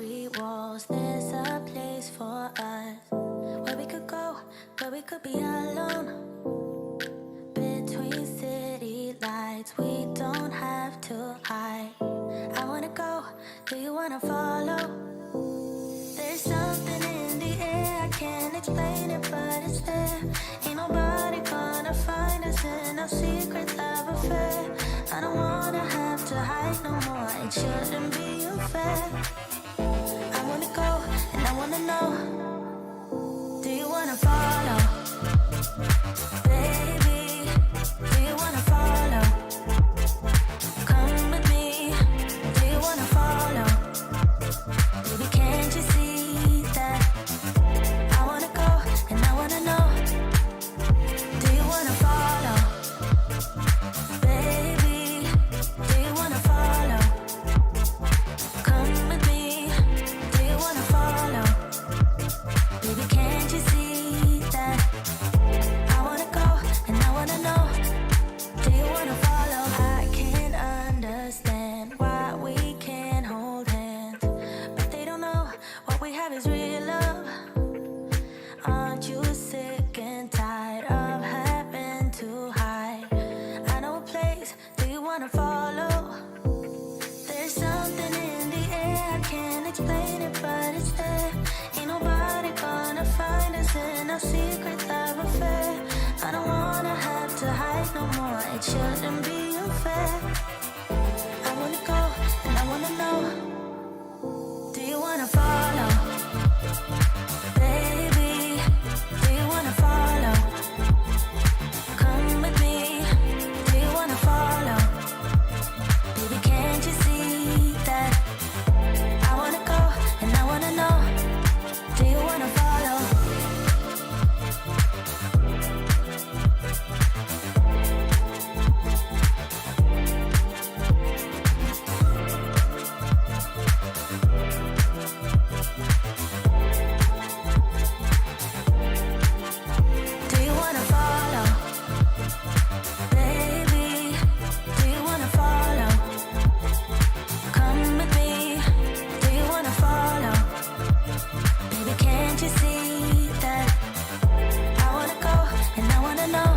concrete walls. There's a place for us where we could go, where we could be alone. Between city lights, we don't have to hide. I wanna go, do you wanna follow? There's something in the air, I can't explain it, but it's there. Ain't nobody gonna find us in our secret love affair. I don't wanna have to hide no more, it shouldn't be unfair. I wanna go, and I wanna know, do you wanna follow? Baby, do you wanna follow? Come with me, do you wanna follow? Baby, can't you see that? I wanna go, and I wanna know, do you wanna follow? Baby, do you wanna follow? Come with me, do you wanna follow? Baby, can't you see that? I wanna go, and I wanna know, do you wanna follow? I can't understand why we can't hold hands, but they don't know what we have is real love. Aren't you sick and tired of having to hide? I know a place, do you wanna follow? There's something in the air, I can't explain it, but it's there. Ain't nobody gonna find us in our secret love affair. I don't wanna have to hide no more, it shouldn't be unfair. I wanna go, and I wanna know, do you wanna follow? Baby, do you wanna follow? Come with me, do you wanna follow? Baby, can't you see that? I wanna go, and I wanna know, do you wanna follow? Do you wanna follow? Baby, do you wanna follow? Come with me, do you wanna follow? Baby, can't you see that? I wanna go, and I wanna know,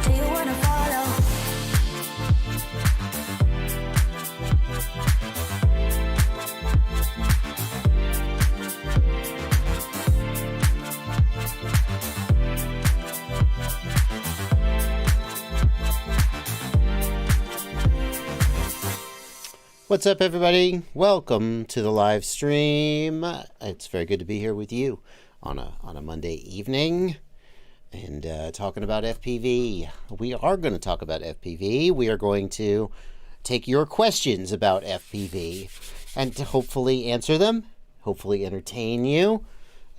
do you wanna follow? What's up, everybody? Welcome to the live stream. It's very good to be here with you on a Monday evening and talking about FPV. We are going to talk about FPV. We are going to take your questions about FPV and to hopefully answer them, hopefully entertain you.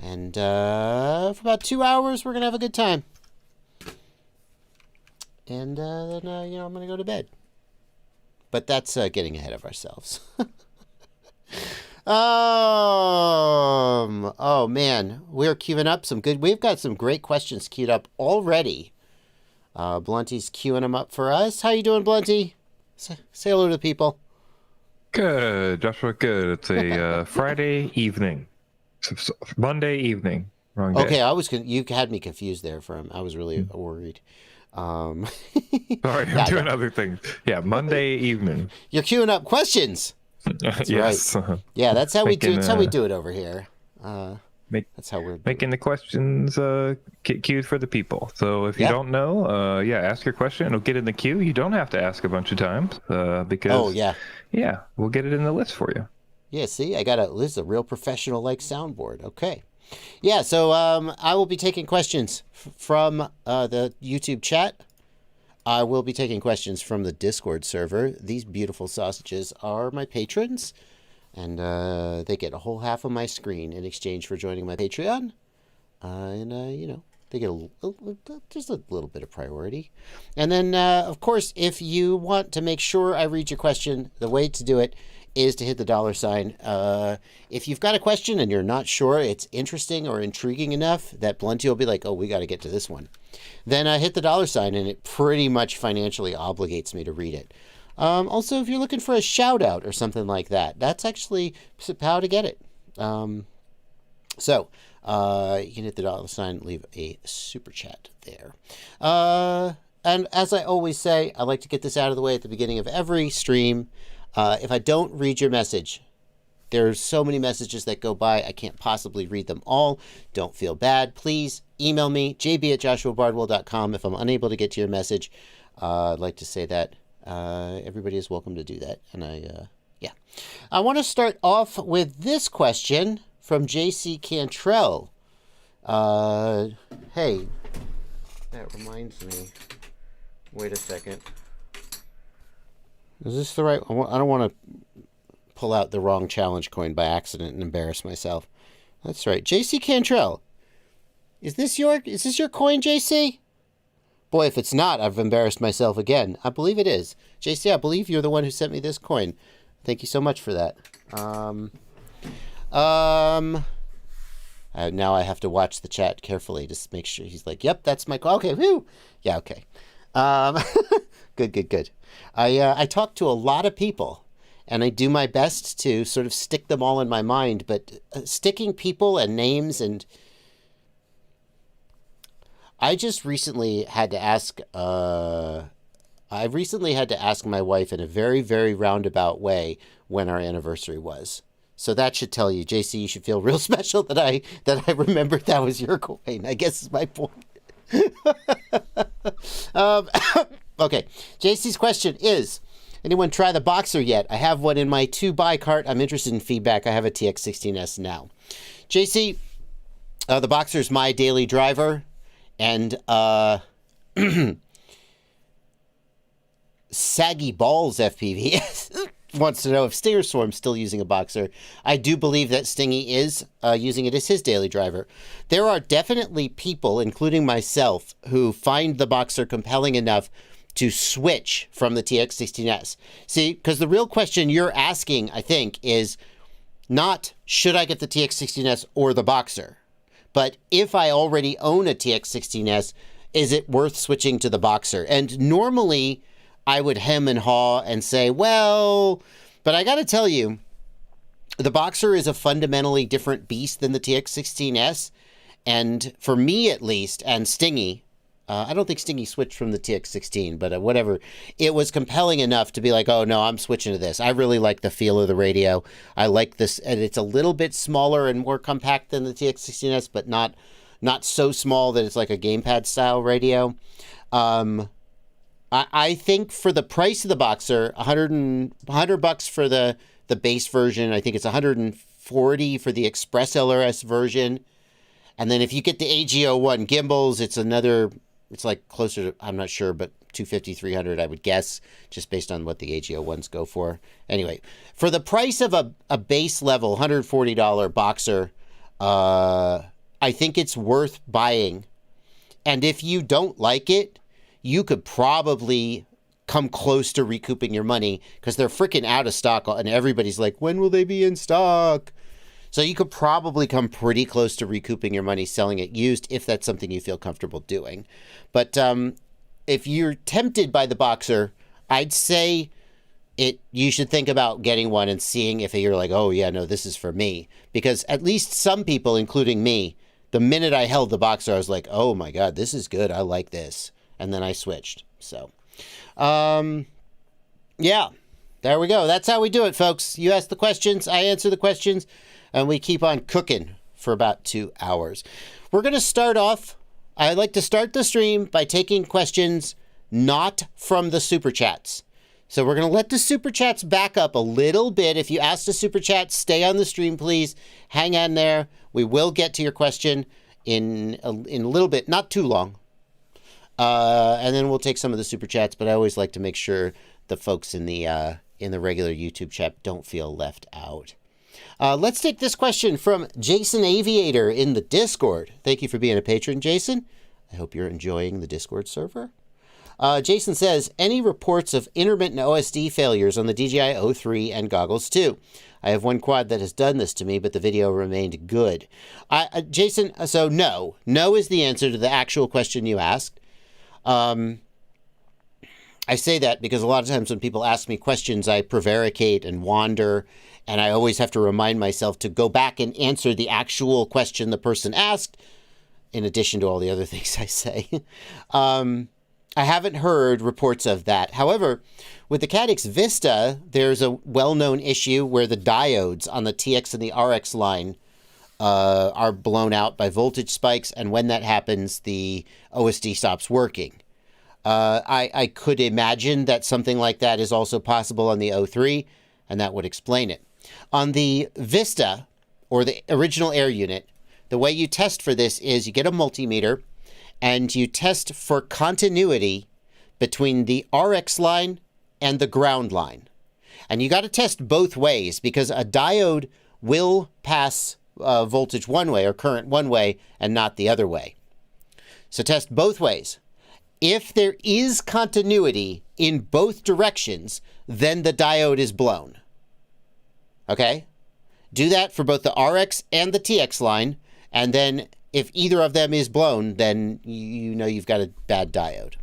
And for about 2 hours, we're going to have a good time. And then, I'm going to go to bed. But that's getting ahead of ourselves. Oh man, we're queuing up some good. We've got some great questions queued up already. Blunty's queuing them up for us. How you doing, Blunty? Say hello to the people. Good, Joshua. Good. It's a Friday evening, Monday evening. Wrong day. Okay, you had me confused there. I was really worried. Sorry, I'm doing other things. Yeah, Monday evening. You're queuing up questions. That's yes. Right. Yeah, that's how we do. That's how we do it over here. That's how we're making the questions queued for the people. So if you don't know, ask your question. It'll get in the queue. You don't have to ask a bunch of times because we'll get it in the list for you. Yeah, see, this is a real professional soundboard. Okay. Yeah, so I will be taking questions from the YouTube chat. I will be taking questions from the Discord server. These beautiful sausages are my patrons, and they get a whole half of my screen in exchange for joining my Patreon. They get just a little bit of priority. And then, of course, if you want to make sure I read your question, the way to do it is to hit the $sign. If you've got a question and you're not sure it's interesting or intriguing enough that Blunty will be like, oh, we got to get to this one, then hit the $sign, and it pretty much financially obligates me to read it. Also, if you're looking for a shout out or something like that, that's actually how to get it. So you can hit the $, leave a super chat there. And as I always say, I like to get this out of the way at the beginning of every stream. If I don't read your message, there's so many messages that go by, I can't possibly read them all. Don't feel bad. Please email me, jb@joshuabardwell.com, if I'm unable to get to your message. I'd like to say that everybody is welcome to do that. And I want to start off with this question from JC Cantrell. Hey, that reminds me. Wait a second. Is this the right? I don't want to pull out the wrong challenge coin by accident and embarrass myself. That's right. JC Cantrell. Is this your coin, JC? Boy, if it's not, I've embarrassed myself again. I believe it is. JC, I believe you're the one who sent me this coin. Thank you so much for that. Now I have to watch the chat carefully to make sure he's like, yep, that's my coin. Okay, whew. Yeah, okay. Good. I talk to a lot of people, and I do my best to sort of stick them all in my mind, but sticking people and names, and I just recently had to ask, my wife in a very, very roundabout way when our anniversary was. So that should tell you, JC, you should feel real special that I remembered that was your coin, I guess is my point. Okay, JC's question is, anyone try the Boxer yet? I have one in my to-buy cart. I'm interested in feedback. I have a TX16S now. JC, the Boxer is my daily driver, and Saggy Balls FPV wants to know if Stinger Swarm's still using a Boxer. I do believe that Stingy is using it as his daily driver. There are definitely people, including myself, who find the Boxer compelling enough to switch from the TX16S. See, because the real question you're asking, I think, is not should I get the TX16S or the Boxer, but if I already own a TX16S, is it worth switching to the Boxer? And normally I would hem and haw and say, well, but I got to tell you, the Boxer is a fundamentally different beast than the TX16S. And for me, at least, and Stingy, I don't think Stingy switched from the TX16, but whatever. It was compelling enough to be like, oh, no, I'm switching to this. I really like the feel of the radio. I like this. And it's a little bit smaller and more compact than the TX16S, but not so small that it's like a gamepad style radio. I think for the price of the Boxer, $100 for the base version. I think it's $140 for the Express LRS version. And then if you get the AGO1 gimbals, it's like closer to, I'm not sure, but $250, $300, I would guess, just based on what the AGO1s go for. Anyway, for the price of a base level $140 Boxer, I think it's worth buying. And if you don't like it, you could probably come close to recouping your money because they're freaking out of stock and everybody's like, when will they be in stock? So you could probably come pretty close to recouping your money selling it used if that's something you feel comfortable doing. But if you're tempted by the Boxer, I'd say you should think about getting one and seeing if you're like, oh yeah, no, this is for me. Because at least some people, including me, the minute I held the Boxer, I was like, oh my God, this is good. I like this. And then I switched. So, yeah, there we go. That's how we do it, folks. You ask the questions, I answer the questions, and we keep on cooking for about 2 hours. We're going to start off. I like to start the stream by taking questions not from the Super Chats. So we're going to let the Super Chats back up a little bit. If you ask the Super Chat, stay on the stream, please. Hang on there. We will get to your question in a little bit, not too long. And then we'll take some of the Super Chats, but I always like to make sure the folks in the regular YouTube chat don't feel left out. Let's take this question from Jason Aviator in the Discord. Thank you for being a patron, Jason. I hope you're enjoying the Discord server. Jason says, any reports of intermittent OSD failures on the DJI O3 and Goggles 2? I have one quad that has done this to me, but the video remained good. Jason, so no. No is the answer to the actual question you asked. I I say that because a lot of times when people ask me questions, I prevaricate and wander, and I always have to remind myself to go back and answer the actual question the person asked, in addition to all the other things I say. I haven't heard reports of that. However, with the Caddx Vista, there's a well-known issue where the diodes on the TX and the RX line are blown out by voltage spikes, and when that happens, the OSD stops working. I could imagine that something like that is also possible on the O3, and that would explain it. On the Vista, or the original air unit, the way you test for this is you get a multimeter, and you test for continuity between the RX line and the ground line. And you got to test both ways, because a diode will pass voltage one way or current one way and not the other way. So test both ways. If there is continuity in both directions, then the diode is blown. Okay? Do that for both the RX and the TX line, and then if either of them is blown, then you know you've got a bad diode.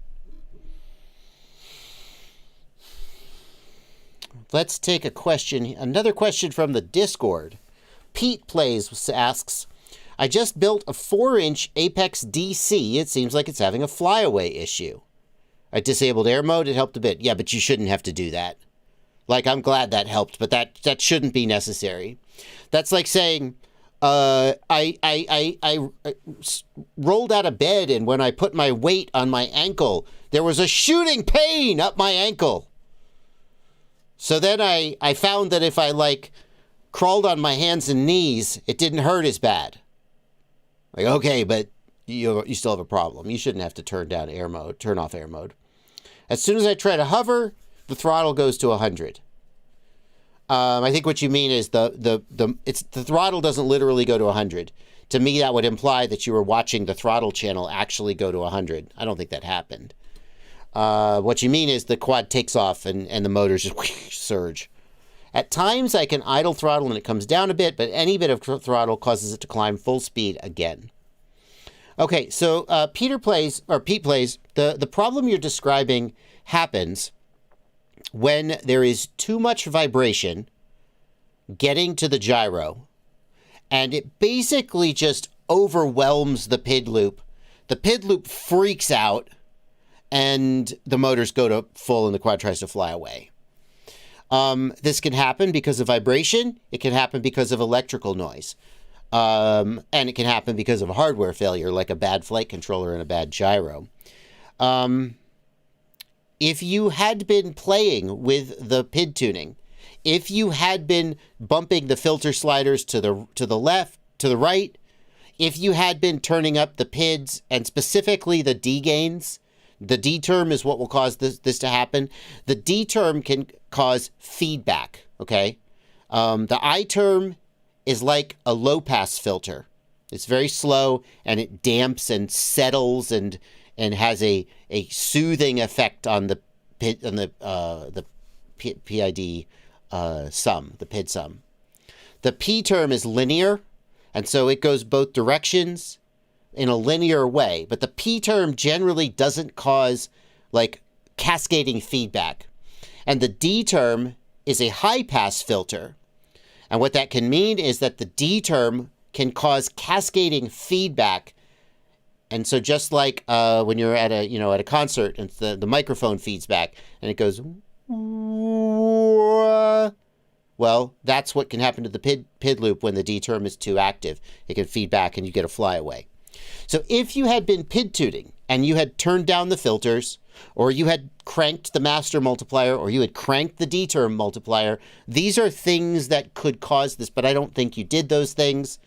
Let's take a question, another question from the Discord. Pete Plays asks, I just built a 4-inch Apex DC. It seems like it's having a flyaway issue. I disabled air mode. It helped a bit. Yeah, but you shouldn't have to do that. Like, I'm glad that helped, but that shouldn't be necessary. That's like saying, I rolled out of bed, and when I put my weight on my ankle, there was a shooting pain up my ankle. So then I found that if I, like, crawled on my hands and knees, it didn't hurt as bad. Like, okay, but you still have a problem. You shouldn't have to turn off air mode. As soon as I try to hover, the throttle goes to 100. I think what you mean is the throttle doesn't literally go to 100. To me, that would imply that you were watching the throttle channel actually go to 100. I don't think that happened. What you mean is the quad takes off and the motors just surge. At times, I can idle throttle and it comes down a bit, but any bit of throttle causes it to climb full speed again. Okay, so Pete Plays, the problem you're describing happens when there is too much vibration getting to the gyro, and it basically just overwhelms the PID loop. The PID loop freaks out, and the motors go to full and the quad tries to fly away. This can happen because of vibration. It can happen because of electrical noise. And it can happen because of a hardware failure, like a bad flight controller and a bad gyro. If you had been playing with the PID tuning, if you had been bumping the filter sliders to the left, to the right, if you had been turning up the PIDs and specifically the D gains, the D term is what will cause this to happen. The D term can cause feedback, okay? The I term is like a low-pass filter. It's very slow, and it damps and settles and has a soothing effect on the PID sum, the PID sum. The P term is linear, and so it goes both directions in a linear way, but the P term generally doesn't cause like cascading feedback. And the D term is a high pass filter. And what that can mean is that the D term can cause cascading feedback. And so just like when you're at a concert and the microphone feeds back and it goes, well, that's what can happen to the PID loop when the D term is too active. It can feed back and you get a flyaway. So if you had been PID tuning and you had turned down the filters, or you had cranked the master multiplier, or you had cranked the D term multiplier, these are things that could cause this, but I don't think you did those things.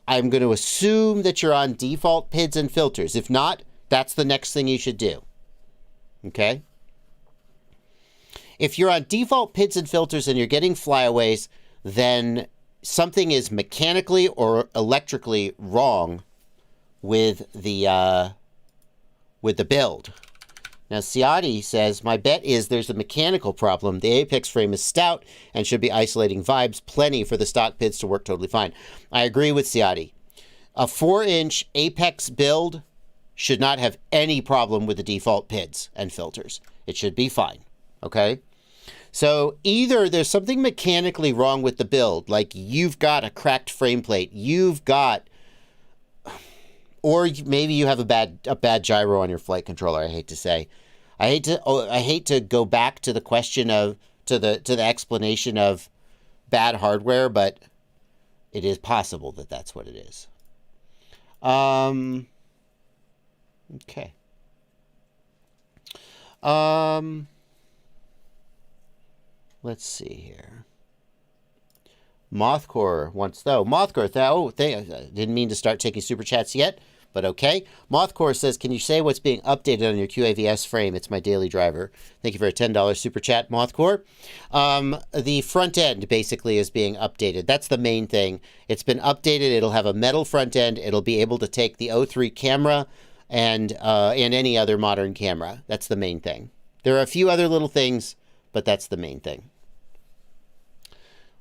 I'm going to assume that you're on default PIDs and filters. If not, that's the next thing you should do. Okay? If you're on default PIDs and filters and you're getting flyaways, then something is mechanically or electrically wrong with the build. Now, Ciati says, my bet is there's a mechanical problem. The apex frame is stout and should be isolating vibes plenty for the stock PIDs to work totally fine. I agree with Ciati. A 4-inch apex build should not have any problem with the default PIDs and filters. It should be fine. Okay? So either there's something mechanically wrong with the build, like you've got a cracked frame plate, or maybe you have a bad gyro on your flight controller. I hate to say, I hate to go back to the question of to the explanation of bad hardware, but it is possible that that's what it is. Okay. Let's see here. Mothcore wants, though. Mothcore, didn't mean to start taking super chats yet, but okay. Mothcore says, can you say what's being updated on your QAVS frame? It's my daily driver. Thank you for a $10 super chat, Mothcore. The front end basically is being updated. That's the main thing. It's been updated. It'll have a metal front end. It'll be able to take the O3 camera and any other modern camera. That's the main thing. There are a few other little things, but that's the main thing.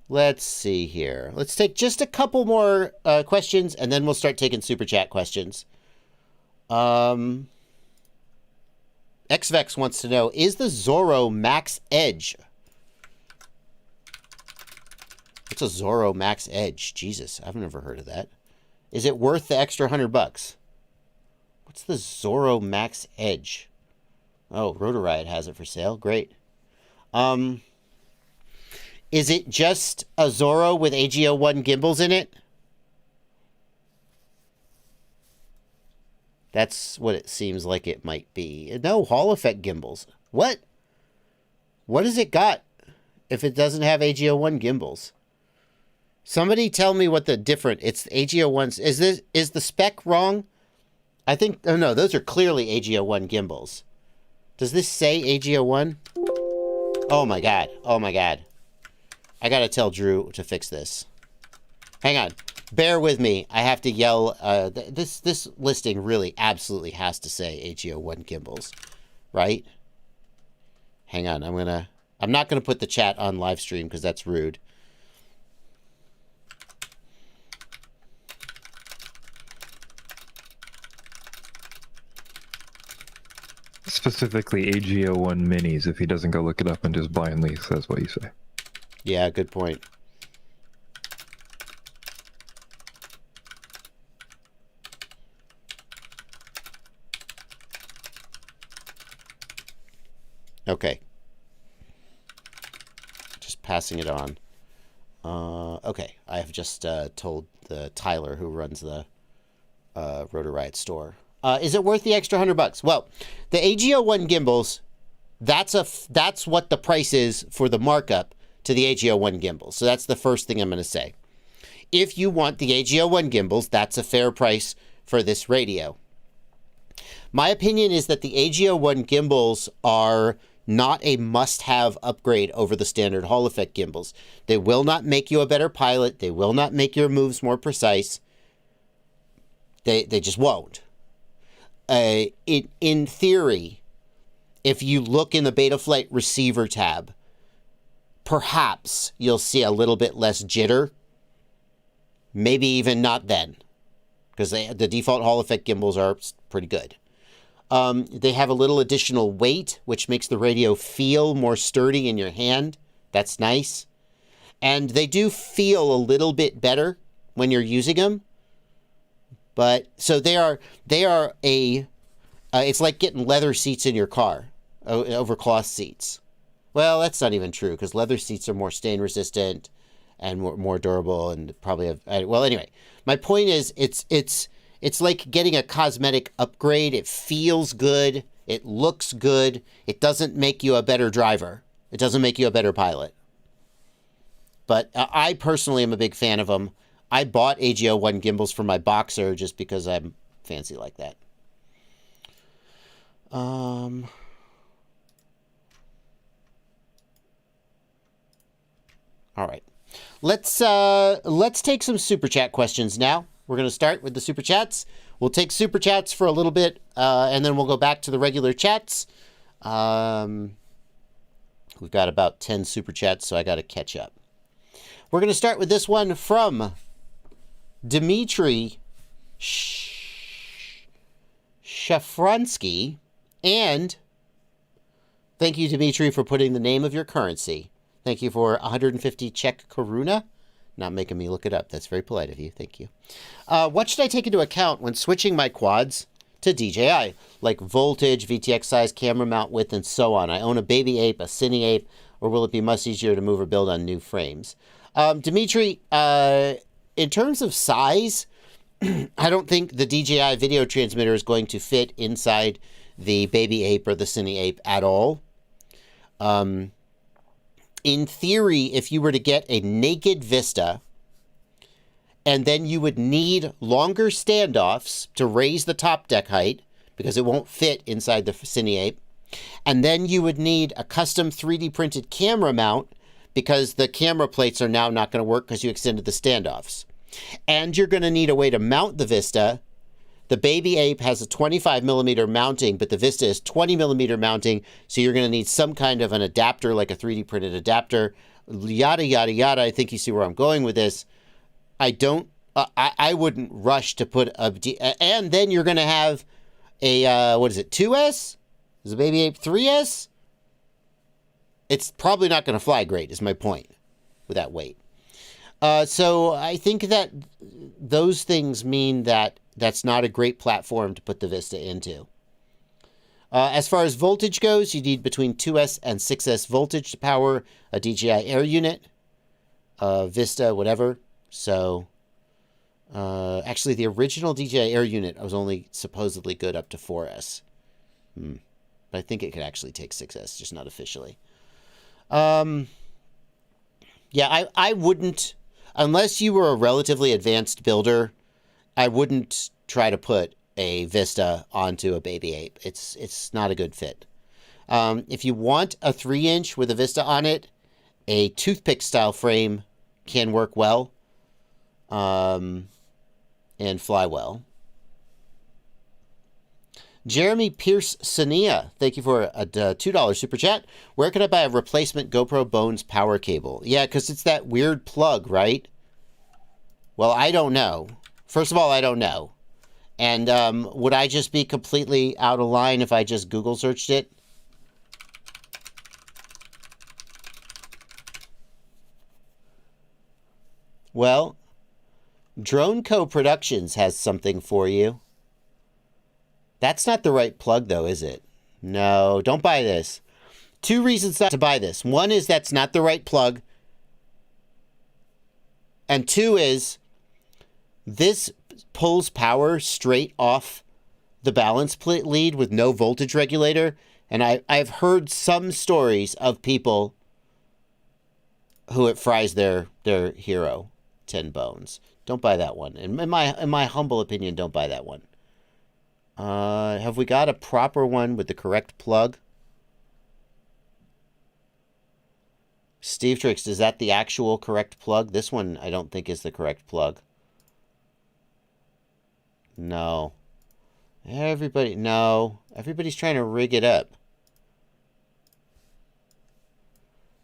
Let's see here. Let's take just a couple more questions, and then we'll start taking super chat questions. XVEX wants to know, is the Zorro Max Edge? What's a Zorro Max Edge? Jesus, I've never heard of that. Is it worth the extra $100? What's the Zorro Max Edge? Oh, Rotor Riot has it for sale. Great. Is it just a Zorro with AGO1 gimbals in it? That's what it seems like it might be. No, Hall effect gimbals. What? What has it got if it doesn't have AGO1 gimbals? Somebody tell me what the different... It's AGO1s. Is the spec wrong? I think... Oh, no, those are clearly AGO1 gimbals. Does this say AGO1? Oh, my God. Oh, my God. I gotta tell Drew to fix this. Hang on. Bear with me. I have to yell. This listing really absolutely has to say AGO1 gimbals, right? Hang on. I'm not gonna put the chat on live stream because that's rude. Specifically AGO1 minis, if he doesn't go look it up and just blindly says what you say. Yeah, good point. Okay. Just passing it on. Okay, I have just told the Tyler who runs the Rotor Riot store. Is it worth the extra $100? Well, the AGO1 gimbals, that's what the price is for the markup to the AGO1 gimbals. So that's the first thing I'm going to say. If you want the AGO1 gimbals, that's a fair price for this radio. My opinion is that the AGO1 gimbals are not a must-have upgrade over the standard Hall effect gimbals. They will not make you a better pilot. They will not make your moves more precise. They just won't. In theory, if you look in the Betaflight receiver tab, perhaps you'll see a little bit less jitter. Maybe even not then, because the default Hall effect gimbals are pretty good. They have a little additional weight, which makes the radio feel more sturdy in your hand. That's nice. And they do feel a little bit better when you're using them. But so they are it's like getting leather seats in your car over cloth seats. Well, that's not even true, because leather seats are more stain resistant and more durable, and probably have... Well, anyway, my point is it's like getting a cosmetic upgrade. It feels good. It looks good. It doesn't make you a better driver. It doesn't make you a better pilot. But I personally am a big fan of them. I bought AGO1 gimbals for my Boxer just because I'm fancy like that. All right. Let's take some super chat questions now. We're going to start with the super chats. We'll take super chats for a little bit, and then we'll go back to the regular chats. We've got about 10 super chats, so I got to catch up. We're going to start with this one from Dmitry Shafransky, and Thank you, Dimitri, for putting the name of your currency. Thank you for 150 Czech koruna. Not making me look it up. That's very polite of you. Thank you. What should I take into account when switching my quads to DJI? Like voltage, VTX size, camera mount width, and so on. I own a baby ape, a cine ape, or will it be much easier to move or build on new frames? Dimitri, in terms of size, I don't think the DJI video transmitter is going to fit inside the baby ape or the cine ape at all. In theory, if you were to get a naked Vista, and then you would need longer standoffs to raise the top deck height, because it won't fit inside the cine ape, and then you would need a custom 3D printed camera mount, because the camera plates are now not going to work because you extended the standoffs. And you're going to need a way to mount the Vista. The baby ape has a 25 millimeter mounting, but the Vista is 20 millimeter mounting. So you're going to need some kind of an adapter, like a 3D printed adapter, yada, yada, yada. I think you see where I'm going with this. I wouldn't rush to put and then you're going to have a, what is it? 2S? Is the baby ape 3S? It's probably not going to fly great is my point with that weight. So I think that those things mean that that's not a great platform to put the Vista into. As far as voltage goes, you need between 2S and 6S voltage to power a DJI Air unit, Vista, whatever. So actually the original DJI Air unit was only supposedly good up to 4S. But I think it could actually take 6S, just not officially. Yeah, I wouldn't, unless you were a relatively advanced builder, I wouldn't try to put a Vista onto a baby ape. It's not a good fit. If you want a 3-inch with a Vista on it, a toothpick style frame can work well and fly well. Jeremy Pierce Sania, thank you for a $2 super chat. Where can I buy a replacement GoPro Bones power cable? Yeah, because it's that weird plug, right? Well, I don't know. First of all, I don't know. And would I just be completely out of line if I just Google searched it? Well, Drone Co. Productions has something for you. That's not the right plug, though, is it? No, don't buy this. 2 reasons not to buy this. 1 is that's not the right plug. And 2 is this pulls power straight off the balance lead with no voltage regulator. And I've heard some stories of people who it fries their hero 10 bones. Don't buy that one. In my humble opinion, don't buy that one. Have we got a proper one with the correct plug? Steve Tricks, is that the actual correct plug? This one I don't think is the correct plug. No. Everybody's trying to rig it up.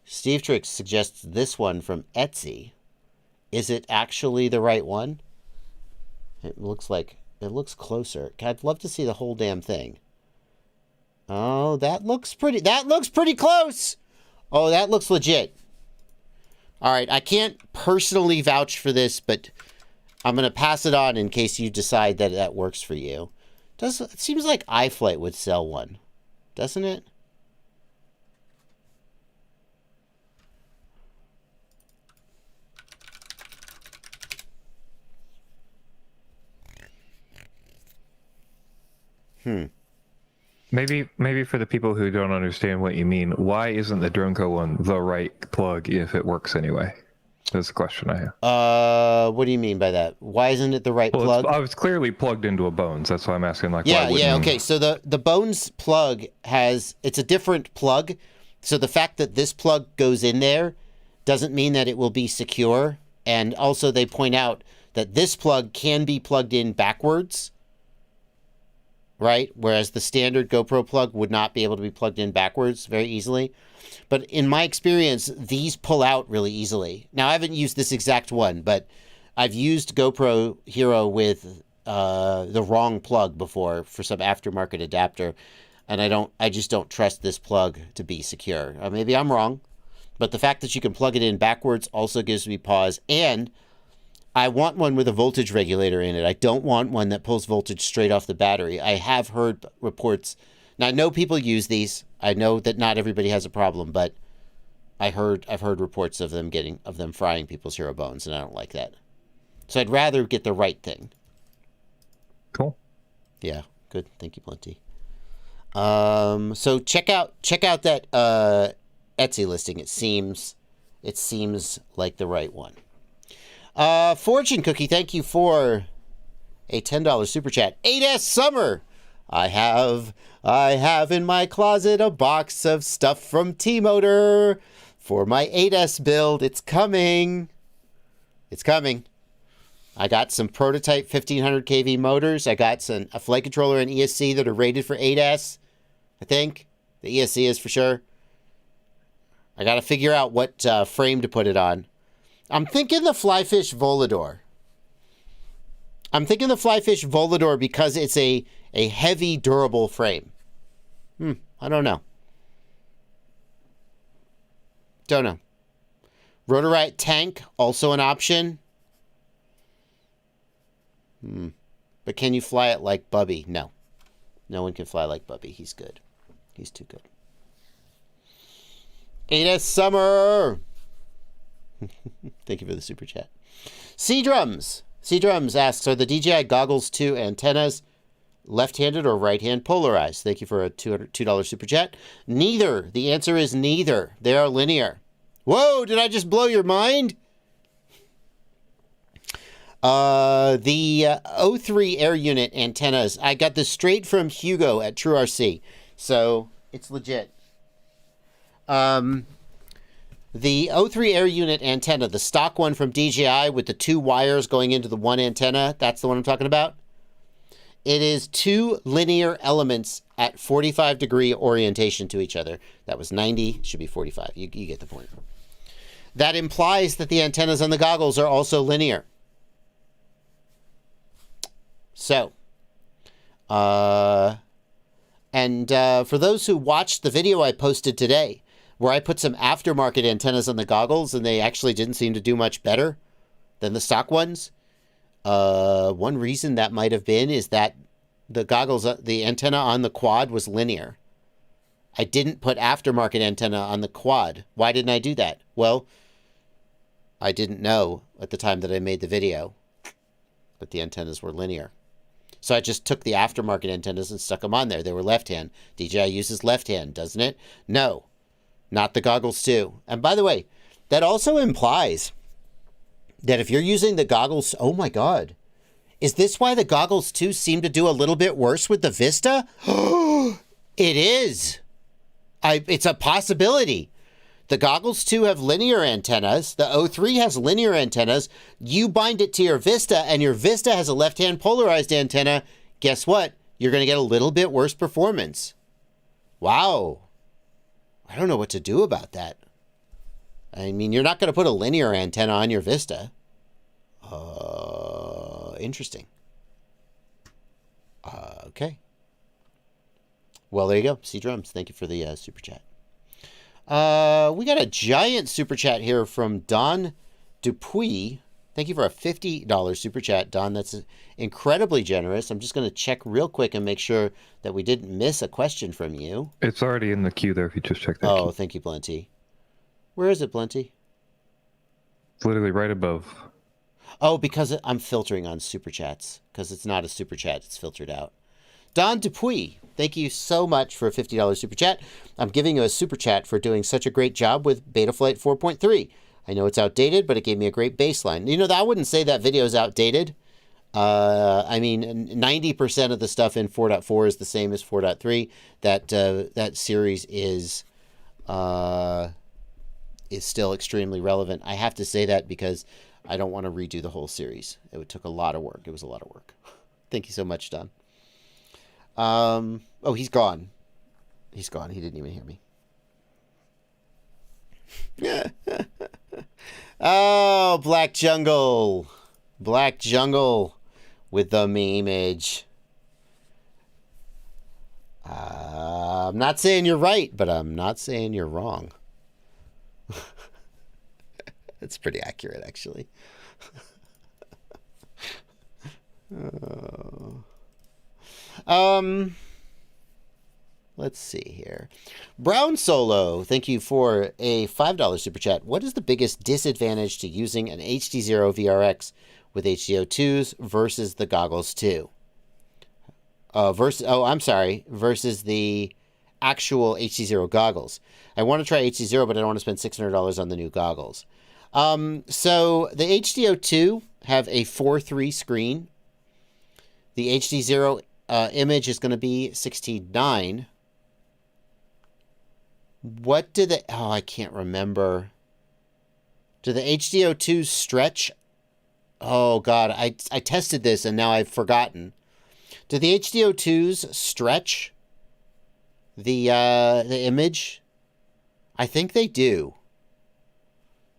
Steve Tricks suggests this one from Etsy. Is it actually the right one? It looks closer. I'd love to see the whole damn thing. Oh, that looks pretty close. Oh, that looks legit. All right, I can't personally vouch for this, but I'm going to pass it on in case you decide that that works for you. It seems like iFlight would sell one, doesn't it? Maybe for the people who don't understand what you mean, why isn't the DroneCo one the right plug if it works anyway? That's the question I have. What do you mean by that? Why isn't it the right plug? I was clearly plugged into a Bones. That's why I'm asking. Like, yeah, okay. So the Bones plug it's a different plug. So the fact that this plug goes in there doesn't mean that it will be secure. And also they point out that this plug can be plugged in backwards, right? Whereas the standard GoPro plug would not be able to be plugged in backwards very easily. But in my experience, these pull out really easily. Now, I haven't used this exact one, but I've used GoPro Hero with the wrong plug before for some aftermarket adapter. and I just don't trust this plug to be secure. Maybe I'm wrong, but the fact that you can plug it in backwards also gives me pause. And I want one with a voltage regulator in it. I don't want one that pulls voltage straight off the battery. I have heard reports. Now, I know people use these. I know that not everybody has a problem, but I've heard reports of them frying people's hero bones, and I don't like that. So I'd rather get the right thing. Cool. Yeah, good. Thank you, Plenty. So check out that Etsy listing. It seems like the right one. Fortune Cookie, thank you for a $10 super chat. 8S Summer. I have in my closet a box of stuff from T-Motor for my 8S build. It's coming. It's coming. I got some prototype 1500 kV motors. I got a flight controller and ESC that are rated for 8S. I think the ESC is for sure. I got to figure out what frame to put it on. I'm thinking the Flyfish Volador. Because it's a heavy, durable frame. I don't know. Rotorite tank, also an option. But can you fly it like Bubby? No. No one can fly like Bubby. He's good. He's too good. 8S Summer. Thank you for the super chat. C-Drums. C-Drums asks, are the DJI Goggles 2 antennas left-handed or right-hand polarized? Thank you for a $2 super chat. Neither. The answer is neither. They are linear. Whoa, did I just blow your mind? The O3 air unit antennas, I got this straight from Hugo at TrueRC, so it's legit. The O3 air unit antenna, the stock one from DJI with the 2 wires going into the one antenna, that's the one I'm talking about. It is 2 linear elements at 45-degree orientation to each other. That was 90, should be 45. You get the point. That implies that the antennas on the goggles are also linear. So, for those who watched the video I posted today, where I put some aftermarket antennas on the goggles and they actually didn't seem to do much better than the stock ones, one reason that might have been is that the goggles, the antenna on the quad was linear. I didn't put aftermarket antenna on the quad. Why didn't I do that? Well, I didn't know at the time that I made the video, but the antennas were linear. So I just took the aftermarket antennas and stuck them on there. They were left-hand. DJI uses left-hand, doesn't it? No, not the goggles too. And by the way, that also implies that if you're using the goggles, oh my God, is this why the goggles too seem to do a little bit worse with the Vista? It is. It's a possibility. The goggles too have linear antennas. The O3 has linear antennas. You bind it to your Vista and your Vista has a left-hand polarized antenna. Guess what? You're going to get a little bit worse performance. Wow. I don't know what to do about that. I mean, you're not going to put a linear antenna on your Vista. Interesting. Okay. Well, there you go. C-Drums, thank you for the super chat. We got a giant super chat here from Don Dupuy. Thank you for a $50 super chat, Don. That's incredibly generous. I'm just going to check real quick and make sure that we didn't miss a question from you. It's already in the queue there if you just check that. Oh, queue. Thank you, Plenty. Where is it, Plenty? It's literally right above. Oh, because I'm filtering on super chats. Because it's not a super chat. It's filtered out. Don Dupuy, thank you so much for a $50 super chat. I'm giving you a super chat for doing such a great job with Betaflight 4.3. I know it's outdated, but it gave me a great baseline. You know, I wouldn't say that video is outdated. I mean, 90% of the stuff in 4.4 is the same as 4.3. That series is still extremely relevant. I have to say that because I don't want to redo the whole series. It took a lot of work. It was a lot of work. Thank you so much, Don. Oh, he's gone. He's gone. He didn't even hear me. Oh, Black Jungle. Black Jungle with the memeage. I'm not saying you're right, but I'm not saying you're wrong. It's pretty accurate, actually. Let's see here. Brown Solo, thank you for a $5 super chat. What is the biggest disadvantage to using an HD0 VRX with HDO2s versus the Goggles 2? Versus the actual HD0 goggles. I want to try HD0, but I don't want to spend $600 on the new goggles. So the HDO2 have a 4:3 screen. The HD0 image is going to be 16:9. What do the... Oh, I can't remember. Do the HDO2s stretch? Oh, God. I tested this and now I've forgotten. Do the HDO2s stretch the image? I think they do.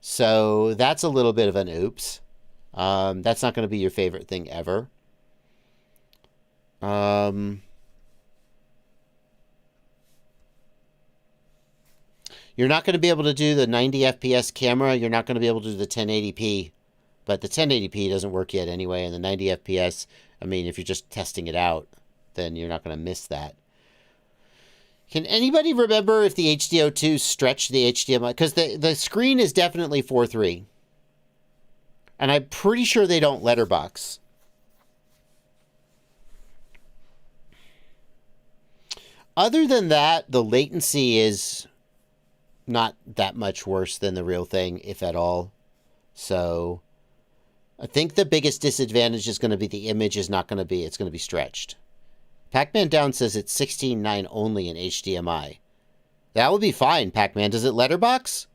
So that's a little bit of an oops. That's not going to be your favorite thing ever. You're not going to be able to do the 90 FPS camera. You're not going to be able to do the 1080p. But the 1080p doesn't work yet anyway. And the 90 FPS, I mean, if you're just testing it out, then you're not going to miss that. Can anybody remember if the HDO2 stretched the HDMI? Because the screen is definitely 4:3. And I'm pretty sure they don't letterbox. Other than that, the latency is not that much worse than the real thing, if at all. So I think the biggest disadvantage is going to be the image is not going to be, it's going to be stretched. Pac-Man Down says it's 16:9 only in HDMI. That would be fine, Pac-Man. Does it letterbox?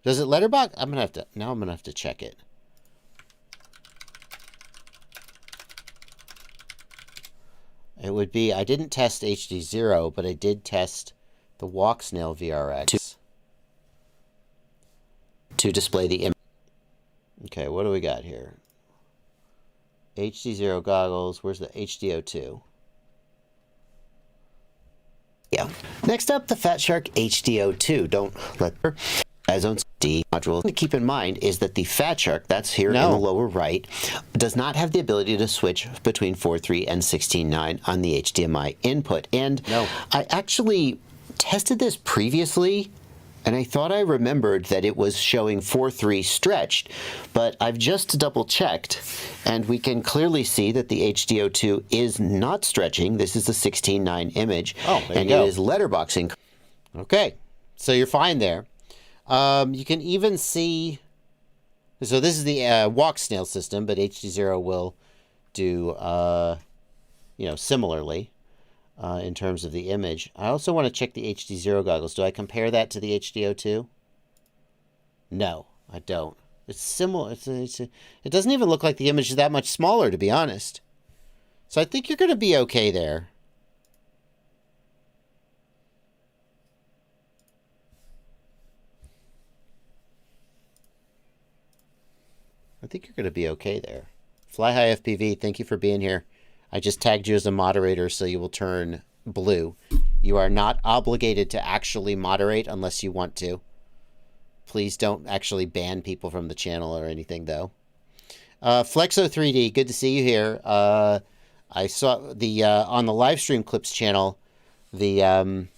Does it letterbox? I'm going to have to check it. It would be, I didn't test HD0, but I did test the Walk Snail VRX to display the image. Okay, what do we got here? HD0 goggles. Where's the HDO2? Yeah. Next up, the Fat Shark HDO2. Don't let her as own D module. To keep in mind is that the Fat Shark, that's here in the lower right, does not have the ability to switch between 4.3 and 16.9 on the HDMI input. And I actually tested this previously, and I thought I remembered that it was showing 4.3 stretched, but I've just double checked, and we can clearly see that the HDO2 is not stretching. This is the 16.9 image, and it is letterboxing. Okay, so you're fine there. You can even see, so this is the Walk Snail system, but HD0 will do, similarly. In terms of the image. I also want to check the HD0 goggles. Do I compare that to the HDO2? No, I don't. It's similar. It doesn't even look like the image is that much smaller, to be honest. So I think you're going to be okay there. I think you're going to be okay there. Fly High FPV, thank you for being here. I just tagged you as a moderator, so you will turn blue. You are not obligated to actually moderate unless you want to. Please don't actually ban people from the channel or anything, though. Flexo3D, good to see you here. I saw the on the Livestream Clips channel, the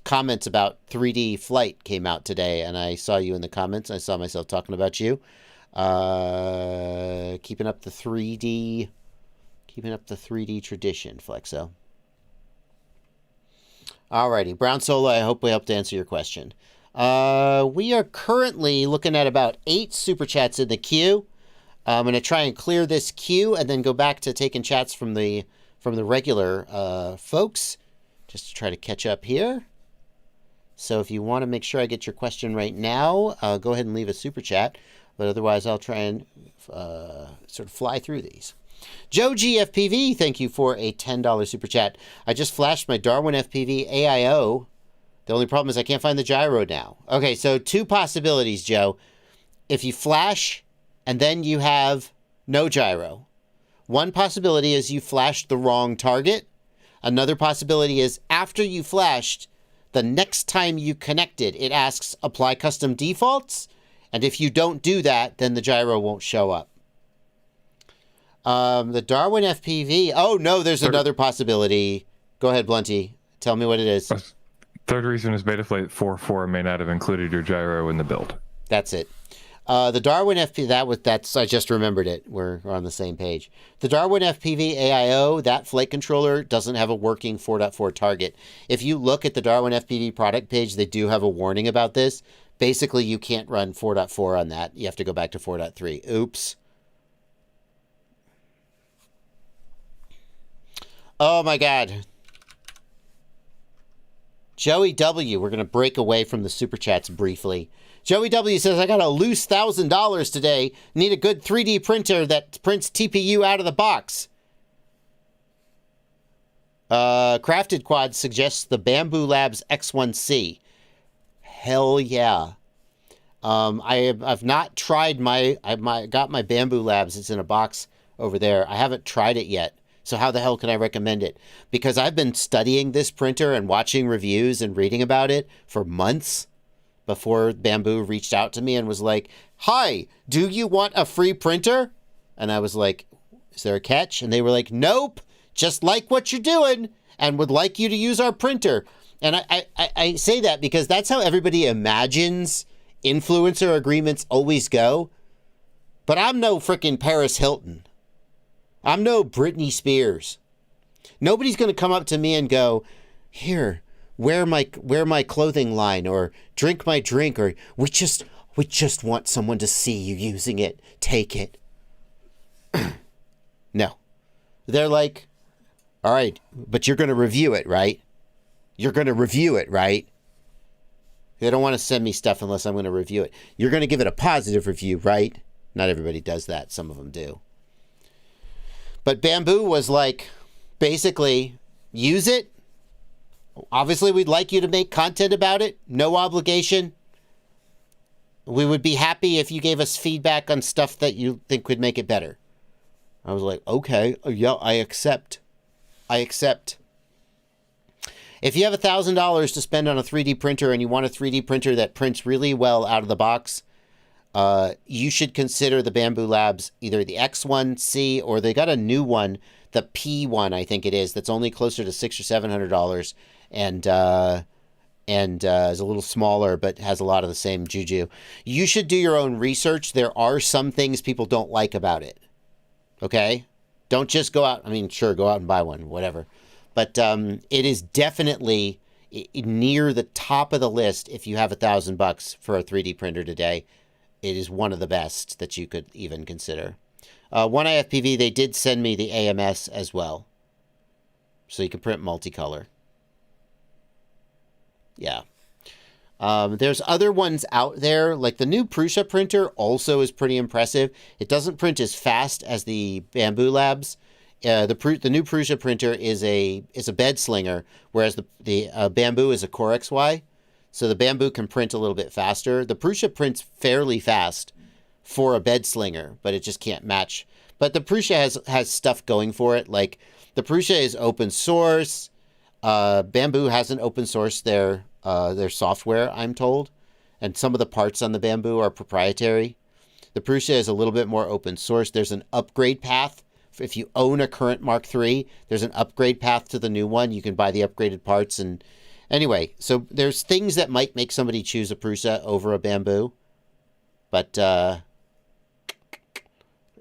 comments about 3D flight came out today, and I saw you in the comments. I saw myself talking about you. Keeping up the 3D... Keeping up the 3D tradition, Flexo. Alrighty, Brown Solo, I hope we helped answer your question. We are currently looking at about 8 super chats in the queue. I'm going to try and clear this queue and then go back to taking chats from the regular folks, just to try to catch up here. So if you want to make sure I get your question right now, go ahead and leave a super chat. But otherwise, I'll try and sort of fly through these. Joe GFPV, thank you for a $10 super chat. I just flashed my Darwin FPV AIO. The only problem is I can't find the gyro now. Okay, so 2 possibilities, Joe. If you flash and then you have no gyro. One possibility is you flashed the wrong target. Another possibility is after you flashed, the next time you connect it, it asks apply custom defaults. And if you don't do that, then the gyro won't show up. The Darwin FPV. Oh, no, there's another possibility. Go ahead, Blunty. Tell me what it is. Third reason is Betaflight 4.4 may not have included your gyro in the build. That's it. The Darwin FPV, I just remembered it. We're on the same page. The Darwin FPV AIO, that flight controller doesn't have a working 4.4 target. If you look at the Darwin FPV product page, they do have a warning about this. Basically, you can't run 4.4 on that. You have to go back to 4.3. Oops. Oh my God. Joey W., we're going to break away from the super chats briefly. Joey W. says, I got a loose $1,000 today. Need a good 3D printer that prints TPU out of the box. Crafted Quad suggests the Bamboo Labs X1C. Hell yeah. I've not tried I got my Bamboo Labs. It's in a box over there. I haven't tried it yet. So how the hell can I recommend it? Because I've been studying this printer and watching reviews and reading about it for months before Bamboo reached out to me and was like, hi, do you want a free printer? And I was like, is there a catch? And they were like, nope, just like what you're doing and would like you to use our printer. And I say that because that's how everybody imagines influencer agreements always go. But I'm no frickin' Paris Hilton. I'm no Britney Spears. Nobody's going to come up to me and go, here, wear my clothing line, or drink my drink, or we just want someone to see you using it. Take it. No. They're like, all right, but you're going to review it, right? You're going to review it, right? They don't want to send me stuff unless I'm going to review it. You're going to give it a positive review, right? Not everybody does that. Some of them do. But Bamboo was like, basically, use it. Obviously, we'd like you to make content about it. No obligation. We would be happy if you gave us feedback on stuff that you think would make it better. I was like, okay, yeah, I accept. If you have $1,000 to spend on a 3D printer and you want a 3D printer that prints really well out of the box, you should consider the Bamboo Labs, either the X1C or they got a new one, the P1, I think it is, that's only closer to $600 or $700 and is a little smaller but has a lot of the same juju. You should do your own research. There are some things people don't like about it. Okay? Don't just go out. I mean, sure, go out and buy one, whatever. But it is definitely near the top of the list if you have $1,000 for a 3D printer today. It is one of the best that you could even consider. One Eye FPV, they did send me the AMS as well. So you can print multicolor. Yeah. There's other ones out there, like the new Prusa printer also is pretty impressive. It doesn't print as fast as the Bamboo Labs. The new Prusa printer is a bed slinger, whereas the Bamboo is a Core XY. So the Bamboo can print a little bit faster. The Prusa prints fairly fast for a bed slinger, but it just can't match. But the Prusa has stuff going for it. Like the Prusa is open source. Bamboo hasn't open sourced their software, I'm told. And some of the parts on the Bamboo are proprietary. The Prusa is a little bit more open source. There's an upgrade path. If you own a current Mark III, there's an upgrade path to the new one. You can buy the upgraded parts. And anyway, so there's things that might make somebody choose a Prusa over a Bamboo. But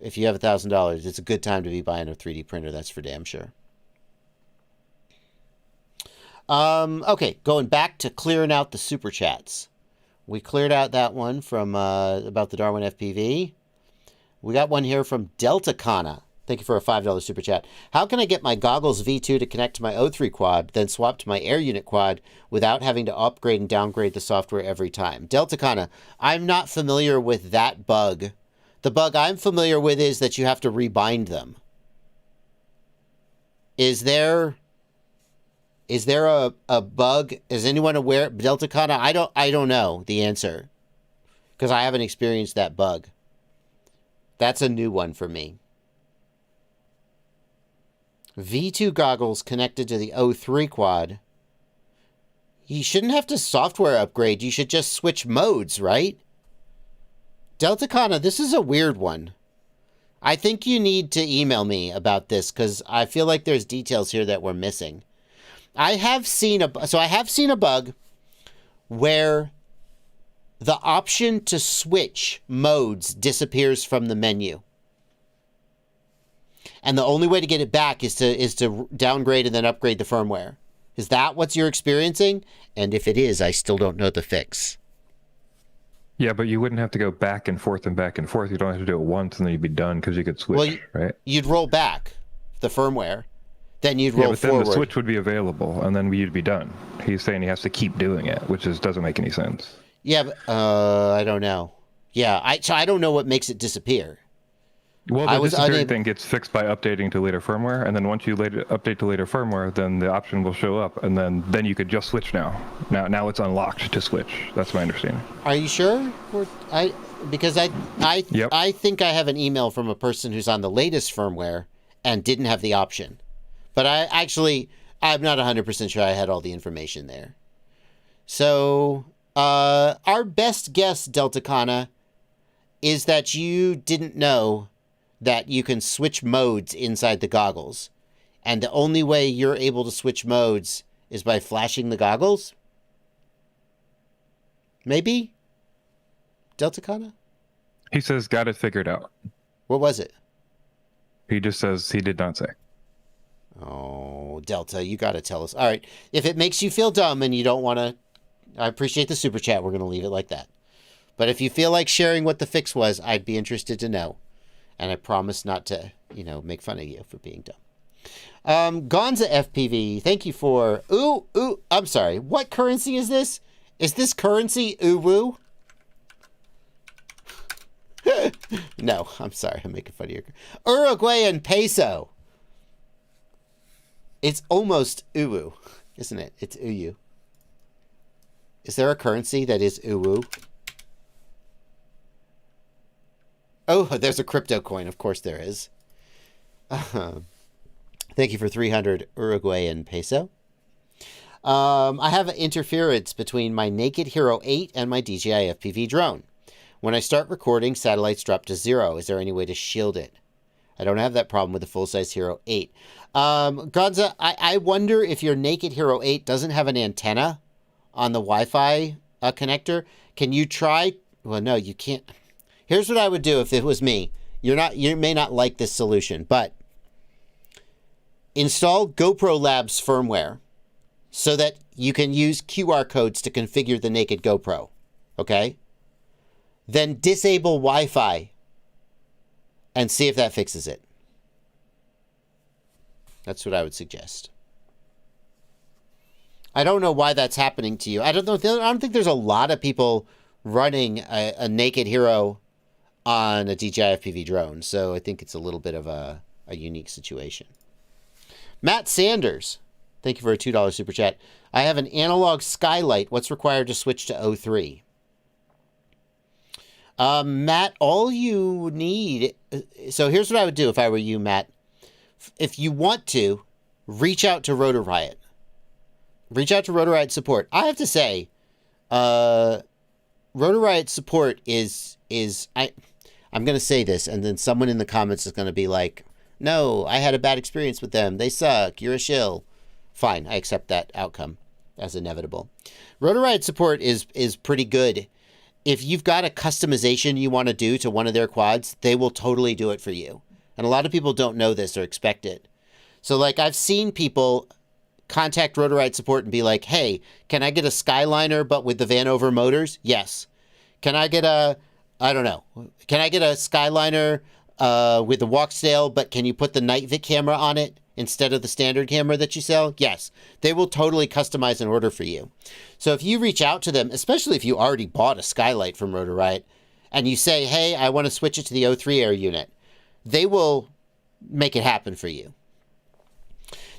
if you have $1,000, it's a good time to be buying a 3D printer. That's for damn sure. Okay, going back to clearing out the super chats. We cleared out that one from about the Darwin FPV. We got one here from Delta Kana. Thank you for a $5 super chat. How can I get my Goggles V2 to connect to my O3 quad, then swap to my Air Unit quad without having to upgrade and downgrade the software every time? Delta Kana, I'm not familiar with that bug. The bug I'm familiar with is that you have to rebind them. Is there a bug? Is anyone aware? Delta Kana, I don't know the answer because I haven't experienced that bug. That's a new one for me. V2 goggles connected to the O3 quad. You shouldn't have to software upgrade. You should just switch modes, right? Delta Kana, this is a weird one. I think you need to email me about this because I feel like there's details here that we're missing. I have seen a bug where the option to switch modes disappears from the menu. And the only way to get it back is to downgrade and then upgrade the firmware. Is that what you're experiencing? And if it is, I still don't know the fix. Yeah, but you wouldn't have to go back and forth and back and forth. You'd only have to do it once and then you'd be done because you could switch, right? You'd roll back the firmware. Then you'd roll forward. Then the switch would be available and then you'd be done. He's saying he has to keep doing it, which doesn't make any sense. Yeah, but, I don't know. Yeah, I don't know what makes it disappear. Well, the disappearing thing gets fixed by updating to later firmware, and then once you update to later firmware, then the option will show up, and then you could just switch now. Now it's unlocked to switch. That's my understanding. Are you sure? Because I think I have an email from a person who's on the latest firmware and didn't have the option. But I'm not 100% sure I had all the information there. So, our best guess, Delta Kana, is that you didn't know that you can switch modes inside the goggles. And the only way you're able to switch modes is by flashing the goggles? Maybe? Delta Kana? He says, got it figured out. What was it? He just says he did not say. Oh, Delta, you got to tell us. All right. If it makes you feel dumb and you don't want to, I appreciate the super chat. We're going to leave it like that. But if you feel like sharing what the fix was, I'd be interested to know. And I promise not to, make fun of you for being dumb. Gonza FPV, thank you for... I'm sorry. What currency is this? Is this currency uwu? No, I'm sorry. I'm making fun of you. Uruguayan peso. It's almost uwu, isn't it? It's uyu. Is there a currency that is uwu? Oh, there's a crypto coin. Of course there is. Thank you for 300 Uruguayan peso. I have an interference between my Naked Hero 8 and my DJI FPV drone. When I start recording, satellites drop to 0. Is there any way to shield it? I don't have that problem with the full-size Hero 8. Gonza, I wonder if your Naked Hero 8 doesn't have an antenna on the Wi-Fi connector. Can you try? Well, no, you can't. Here's what I would do if it was me. You may not like this solution, but install GoPro Labs firmware so that you can use QR codes to configure the naked GoPro. Okay? Then disable Wi-Fi and see if that fixes it. That's what I would suggest. I don't know why that's happening to you. I don't think there's a lot of people running a Naked Hero on a DJI FPV drone, so I think it's a little bit of a unique situation. Matt Sanders, thank you for a $2 super chat. I have an analog skylight. What's required to switch to O3? Matt, all you need... So here's what I would do if I were you, Matt. If you want to, reach out to Rotor Riot. Reach out to Rotor Riot support. I have to say, Rotor Riot support is I'm going to say this, and then someone in the comments is going to be like, no, I had a bad experience with them. They suck. You're a shill. Fine, I accept that outcome as inevitable. Rotor Riot support is pretty good. If you've got a customization you want to do to one of their quads, they will totally do it for you. And a lot of people don't know this or expect it. So, like, I've seen people contact Rotor Riot support and be like, hey, can I get a Skyliner but with the Vanover motors? Yes. Can I get a... I don't know. Can I get a Skyliner with the Walksail, but can you put the Night Vic camera on it instead of the standard camera that you sell? Yes. They will totally customize an order for you. So if you reach out to them, especially if you already bought a Skylight from Rotor Riot, and you say, hey, I want to switch it to the O3 Air unit, they will make it happen for you.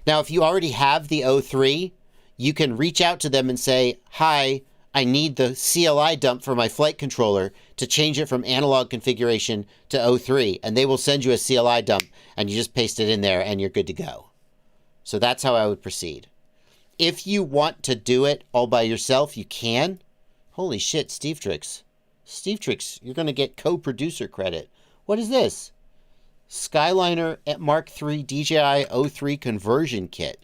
Now, if you already have the O3, you can reach out to them and say, hi, I need the CLI dump for my flight controller to change it from analog configuration to O3, and they will send you a CLI dump, and you just paste it in there, and you're good to go. So that's how I would proceed. If you want to do it all by yourself, you can. Holy shit, Steve Tricks. Steve Tricks, you're going to get co-producer credit. What is this? Skyliner at Mark III DJI O3 conversion kit.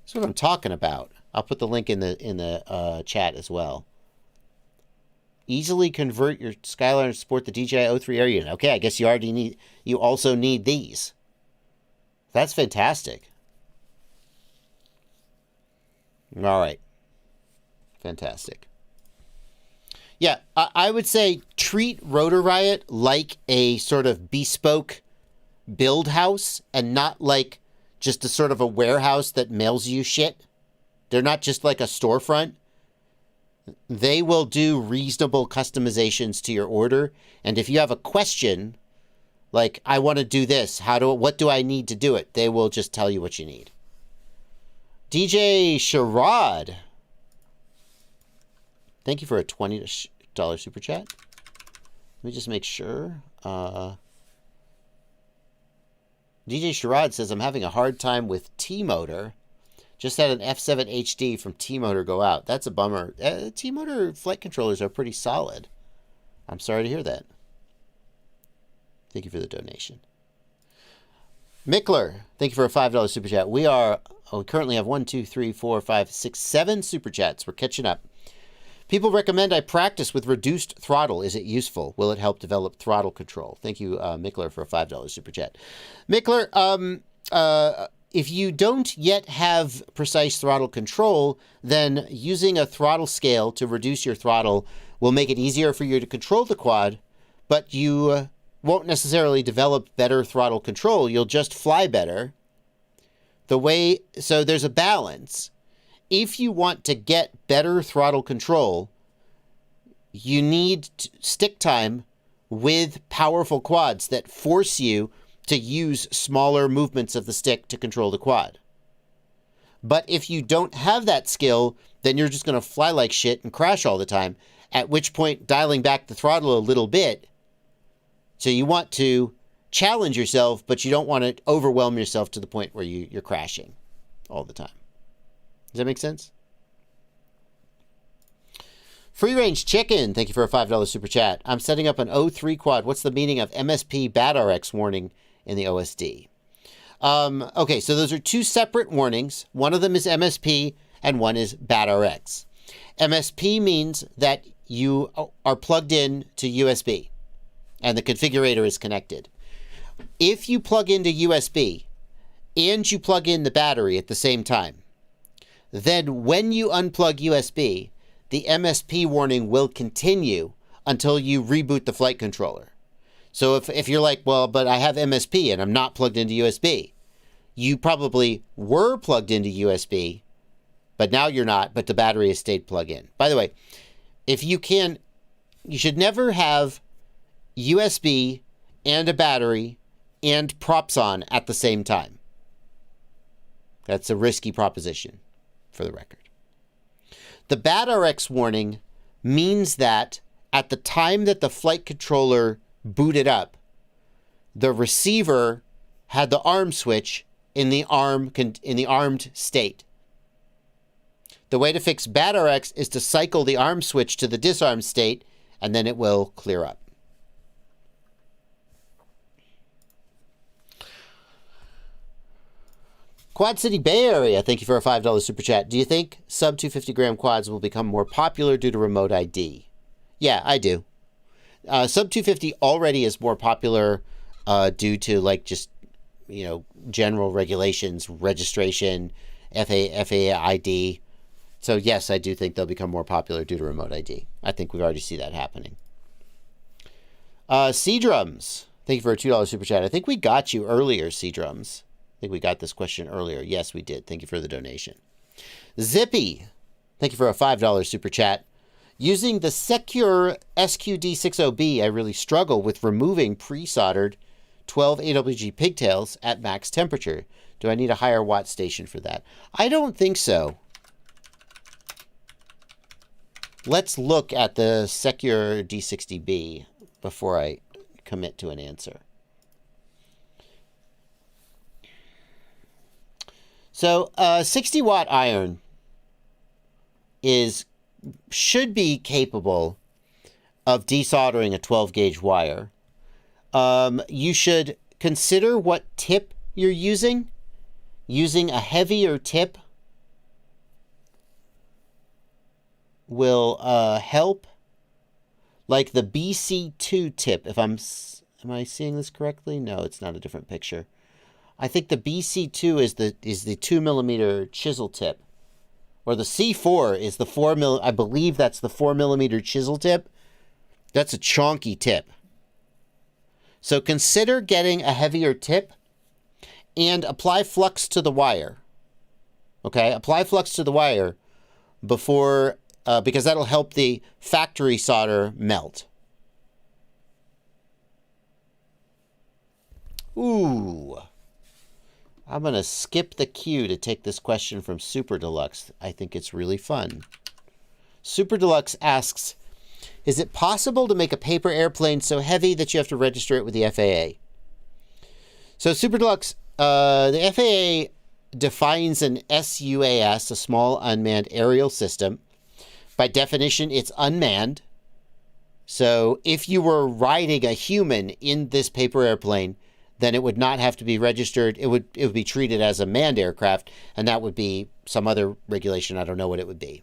That's what I'm talking about. I'll put the link in the chat as well. Easily convert your Skyliner to support the DJI O3 air unit. Okay, I guess you also need these. That's fantastic. All right. Fantastic. Yeah, I would say treat Rotor Riot like a sort of bespoke build house and not like just a sort of a warehouse that mails you shit. They're not just like a storefront. They will do reasonable customizations to your order. And if you have a question, like, I want to do this, what do I need to do it? They will just tell you what you need. DJ Sherrod. Thank you for a $20 super chat. Let me just make sure. DJ Sherrod says, I'm having a hard time with T-Motor. Just had an F7 HD from T-Motor go out. That's a bummer. T-Motor flight controllers are pretty solid. I'm sorry to hear that. Thank you for the donation. Mickler, thank you for a $5 super chat. We currently have 7 super chats. We're catching up. People recommend I practice with reduced throttle. Is it useful? Will it help develop throttle control? Thank you, Mickler, for a $5 super chat. Mickler, if you don't yet have precise throttle control, then using a throttle scale to reduce your throttle will make it easier for you to control the quad, but you won't necessarily develop better throttle control. You'll just fly better. So there's a balance. If you want to get better throttle control, you need stick time with powerful quads that force you to use smaller movements of the stick to control the quad. But if you don't have that skill, then you're just going to fly like shit and crash all the time, at which point dialing back the throttle a little bit. So you want to challenge yourself, but you don't want to overwhelm yourself to the point where you're crashing all the time. Does that make sense? Free Range Chicken, thank you for a $5 super chat. I'm setting up an O3 quad. What's the meaning of MSP BADRX warning in the OSD? Okay, so those are two separate warnings. One of them is MSP and one is BADRX. MSP means that you are plugged in to USB and the configurator is connected. If you plug into USB and you plug in the battery at the same time, then when you unplug USB, the MSP warning will continue until you reboot the flight controller. So if you're like, well, but I have MSP and I'm not plugged into USB, you probably were plugged into USB, but now you're not, but the battery has stayed plugged in. By the way, you should never have USB and a battery and props on at the same time. That's a risky proposition, for the record. The BADRX warning means that at the time that the flight controller booted up, the receiver had the arm switch in the armed state. The way to fix BADRX is to cycle the arm switch to the disarmed state, and then it will clear up. Quad City Bay Area, thank you for a $5 super chat. Do you think sub 250 gram quads will become more popular due to remote ID? Yeah, I do. Sub 250 already is more popular due to general regulations, registration, FAA ID. So yes, I do think they'll become more popular due to remote ID. I think we've already seen that happening. C-Drums, thank you for a $2 super chat. I think we got you earlier, C-Drums. I think we got this question earlier. Yes, we did. Thank you for the donation. Zippy, thank you for a $5 super chat. Using the Secure SQD60B, I really struggle with removing pre-soldered 12 AWG pigtails at max temperature. Do I need a higher watt station for that? I don't think so. Let's look at the Secure D60B before I commit to an answer. So a 60-watt iron should be capable of desoldering a 12-gauge wire. You should consider what tip you're using. Using a heavier tip will help. Like the BC2 tip. Am I seeing this correctly? No, it's not a different picture. I think the BC2 is the 2mm chisel tip. Or the C4 is the 4mm, I believe that's the 4mm chisel tip. That's a chonky tip. So consider getting a heavier tip and apply flux to the wire. Okay, apply flux to the wire before, because that'll help the factory solder melt. Ooh. I'm going to skip the queue to take this question from Super Deluxe. I think it's really fun. Super Deluxe asks, is it possible to make a paper airplane so heavy that you have to register it with the FAA? So Super Deluxe, the FAA defines an SUAS, a small unmanned aerial system. By definition, it's unmanned. So if you were riding a human in this paper airplane, then it would not have to be registered. It would be treated as a manned aircraft, and that would be some other regulation. I don't know what it would be.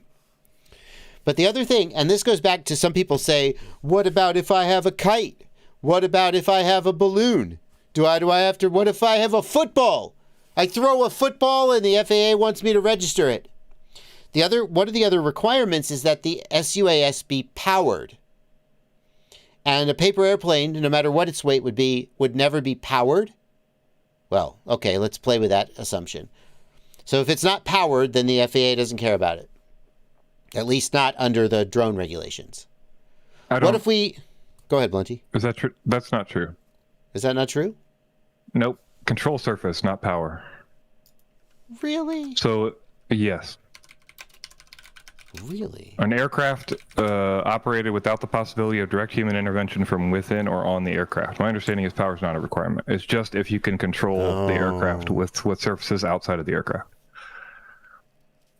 But the other thing, and this goes back to some people say, what about if I have a kite? What about if I have a balloon? What if I have a football? I throw a football and the FAA wants me to register it. One of the other requirements is that the SUAS be powered. And a paper airplane, no matter what its weight would never be powered. Well, okay, let's play with that assumption. So if it's not powered, then the FAA doesn't care about it. At least not under the drone regulations. What if we... Go ahead, Blunty. Is that true? That's not true. Is that not true? Nope. Control surface, not power. Really? So, yes. Really? An aircraft operated without the possibility of direct human intervention from within or on the aircraft. My understanding is power is not a requirement. It's just if you can control the aircraft with surfaces outside of the aircraft.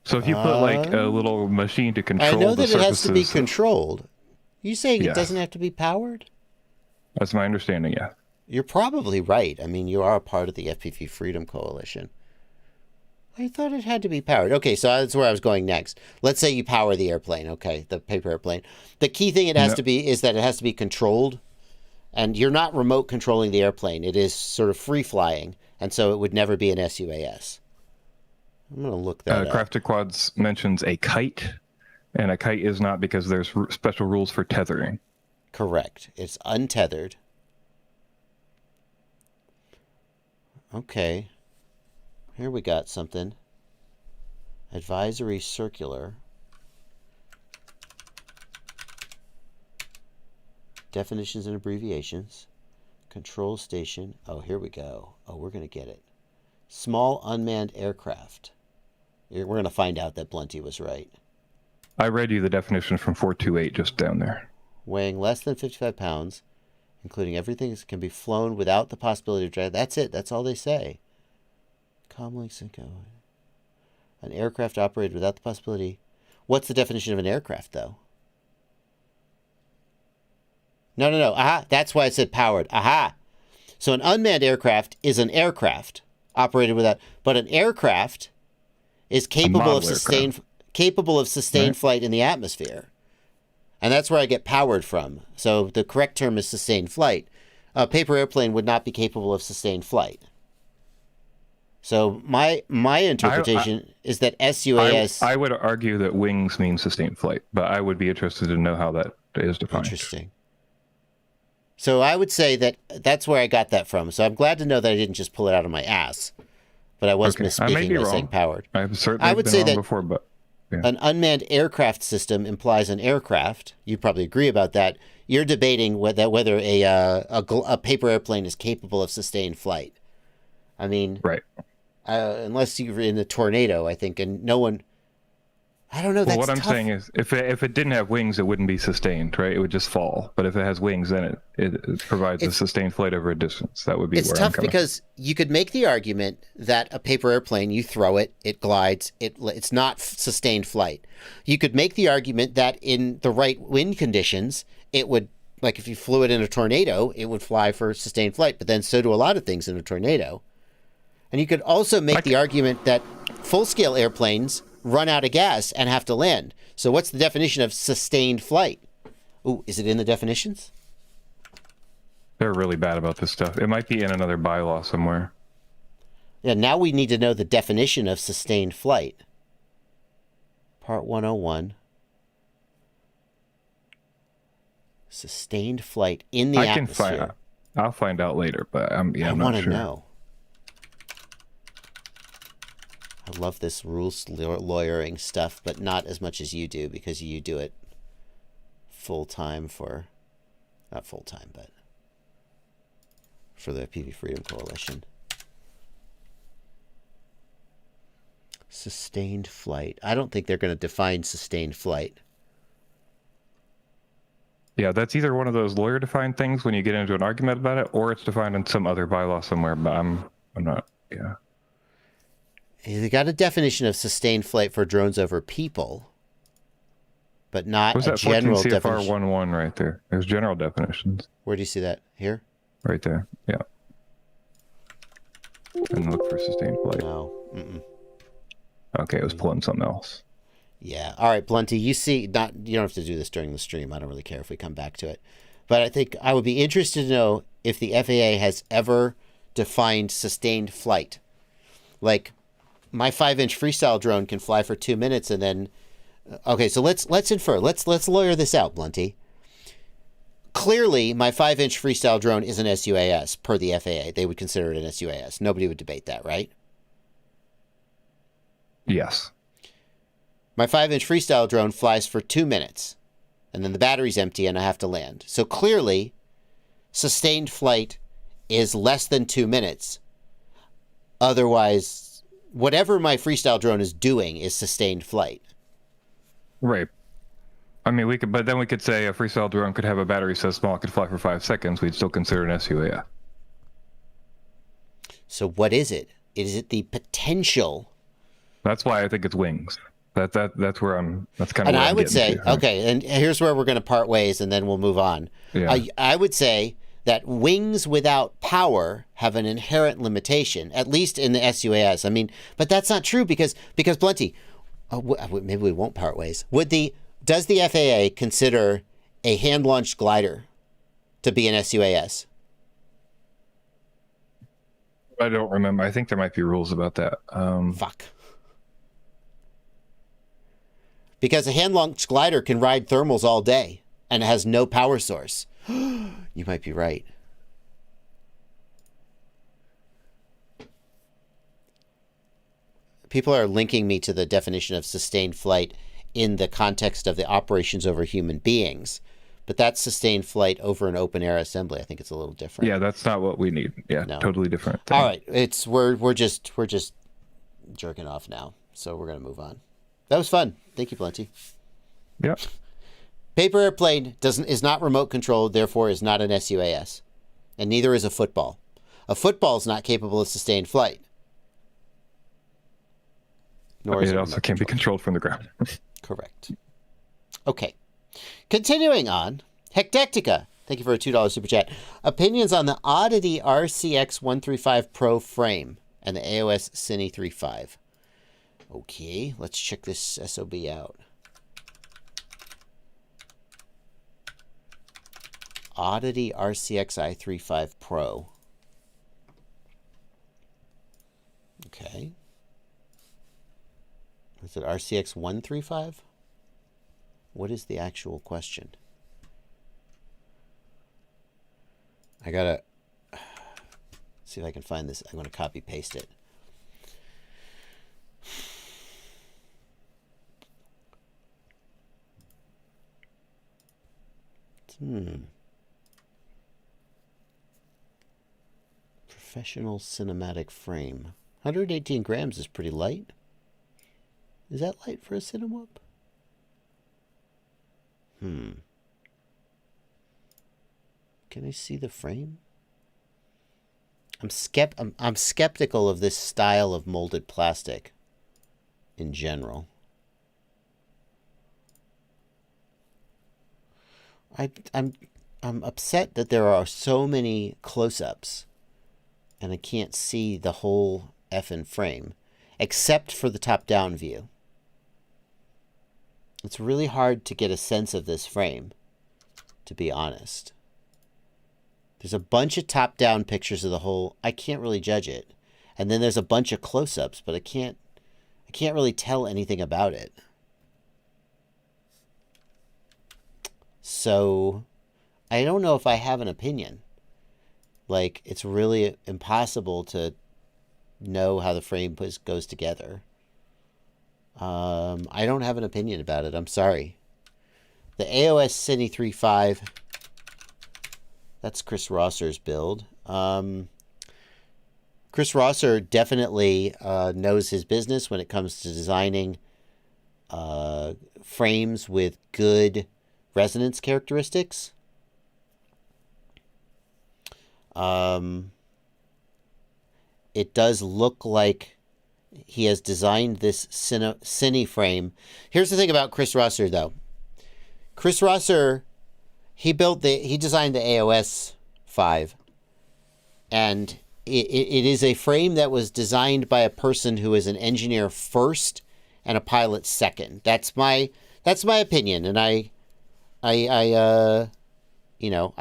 So if you put like a little machine to control the surfaces... I know that it has to be controlled. You saying it doesn't have to be powered? That's my understanding, yeah. You're probably right. I mean, you are a part of the FPV Freedom Coalition. I thought it had to be powered. Okay, so that's where I was going next. Let's say you power the airplane, okay, the paper airplane. The key thing it has to be is that it has to be controlled. And you're not remote controlling the airplane. It is sort of free flying. And so it would never be an SUAS. I'm going to look that up. Crafted Quads mentions a kite. And a kite is not because there's special rules for tethering. Correct. It's untethered. Okay. Here we got something. Advisory circular. Definitions and abbreviations. Control station. Oh, here we go. Oh, we're going to get it. Small unmanned aircraft. We're going to find out that Blunty was right. I read you the definition from 428 just down there. Weighing less than 55 pounds, including everything that can be flown without the possibility of drag. That's it. That's all they say. Comlinks and go. An aircraft operated without the possibility. What's the definition of an aircraft, though? No. Aha. That's why I said powered. Aha. So an unmanned aircraft is an aircraft operated without. But an aircraft is capable of sustained flight in the atmosphere. And that's where I get powered from. So the correct term is sustained flight. A paper airplane would not be capable of sustained flight. So my interpretation is that SUAS... I would argue that wings mean sustained flight, but I would be interested to know how that is defined. Interesting. So I would say that that's where I got that from. So I'm glad to know that I didn't just pull it out of my ass. But I was misspeaking by saying powered. I would say that before, but... Yeah. An unmanned aircraft system implies an aircraft. You probably agree about that. You're debating whether a paper airplane is capable of sustained flight. I mean... Right. Unless you're in a tornado, I think, and no one... I don't know. Well, That's what I'm tough. saying is, if it didn't have wings, it wouldn't be sustained, right? It would just fall. But if it has wings, then it provides a sustained flight over a distance. That would be It's where I'm tough coming because you could make the argument that a paper airplane, you throw it, it glides, it's not sustained flight. You could make the argument that in the right wind conditions, it would, like if you flew it in a tornado, it would fly for sustained flight. But then so do a lot of things in a tornado. And you could also make the argument that full-scale airplanes run out of gas and have to land. So what's the definition of sustained flight? Ooh, is it in the definitions? They're really bad about this stuff. It might be in another bylaw somewhere. Yeah, now we need to know the definition of sustained flight. Part 101. Sustained flight in the atmosphere. I'll find out later, but I'm I not want to sure. know. I love this rules lawyering stuff, but not as much as you do, because you do it full-time for, not full-time, but for the FPV Freedom Coalition. Sustained flight. I don't think they're going to define sustained flight. Yeah, that's either one of those lawyer-defined things when you get into an argument about it, or it's defined in some other bylaw somewhere, but I'm not, yeah. They got a definition of sustained flight for drones over people, but not a general definition. 14 CFR 1.1 right there. There's general definitions. Where do you see that? Here? Right there, yeah. And look for sustained flight. No. Mm-mm. Okay, it was pulling something else. Yeah. All right, Blunty, you don't have to do this during the stream. I don't really care if we come back to it. But I think I would be interested to know if the FAA has ever defined sustained flight. Like, my 5-inch freestyle drone can fly for 2 minutes and then... Okay, so let's infer. Let's lawyer this out, Blunty. Clearly, my 5-inch freestyle drone is an SUAS per the FAA. They would consider it an SUAS. Nobody would debate that, right? Yes. My 5-inch freestyle drone flies for 2 minutes, and then the battery's empty and I have to land. So clearly, sustained flight is less than 2 minutes. Otherwise, whatever my freestyle drone is doing is sustained flight. Right. I mean, but then we could say a freestyle drone could have a battery so small it could fly for 5 seconds. We'd still consider an SUAS. So what is it? Is it the potential? That's why I think it's wings. That's where that's kind of. And I would say, okay, and here's where we're going to part ways, and then we'll move on. Yeah. I would say that wings without power have an inherent limitation, at least in the SUAS. I mean, but that's not true because Blunty, maybe we won't part ways. Does the FAA consider a hand-launched glider to be an SUAS? I don't remember. I think there might be rules about that. Fuck. Because a hand-launched glider can ride thermals all day and it has no power source. You might be right. People are linking me to the definition of sustained flight in the context of the operations over human beings. But that's sustained flight over an open air assembly. I think it's a little different. Yeah, that's not what we need. Yeah, no. Totally different thing. All right, we're just jerking off now, so we're gonna move on. That was fun. Thank you, Plenty. Yep. Paper airplane is not remote controlled, therefore is not an SUAS, and neither is a football. A football is not capable of sustained flight. Nor is it also can't be controlled from the ground. Correct. Okay. Continuing on, Hectectica, thank you for a $2 super chat. Opinions on the Oddity RCX 135 Pro frame and the AOS Cine 3.5. Okay, let's check this SOB out. Oddity RCX i3.5 Pro. Okay. Is it RCX 135? What is the actual question? I gotta see if I can find this. I'm gonna copy paste it. Professional cinematic frame. 118 grams is pretty light. Is that light for a Cinewhoop? Can I see the frame? I'm skeptical of this style of molded plastic in general. I'm upset that there are so many close-ups and I can't see the whole effing frame except for the top-down view. It's really hard to get a sense of this frame, to be honest. There's a bunch of top-down pictures of the whole. I can't really judge it. And then there's a bunch of close-ups, but I can't really tell anything about it. So, I don't know if I have an opinion. Like, it's really impossible to know how the frame goes together. I don't have an opinion about it. I'm sorry. The AOS Cine 3.5. That's Chris Rosser's build. Chris Rosser definitely knows his business when it comes to designing frames with good resonance characteristics. It does look like he has designed this Cine frame. Here's the thing about Chris Rosser, though. Chris Rosser, he designed the AOS 5, and it is a frame that was designed by a person who is an engineer first and a pilot second. That's my opinion, and I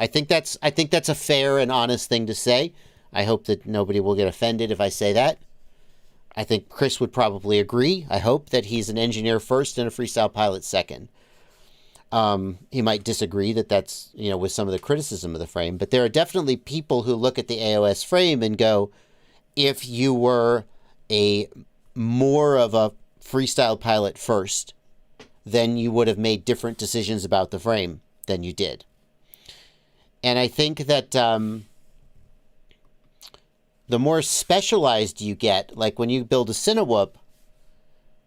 think that's a fair and honest thing to say. I hope that nobody will get offended if I say that. I think Chris would probably agree. I hope that he's an engineer first and a freestyle pilot second. He might disagree that that's, with some of the criticism of the frame, but there are definitely people who look at the AOS frame and go, if you were more of a freestyle pilot first, then you would have made different decisions about the frame than you did. And I think that the more specialized you get, like when you build a Cinewhoop,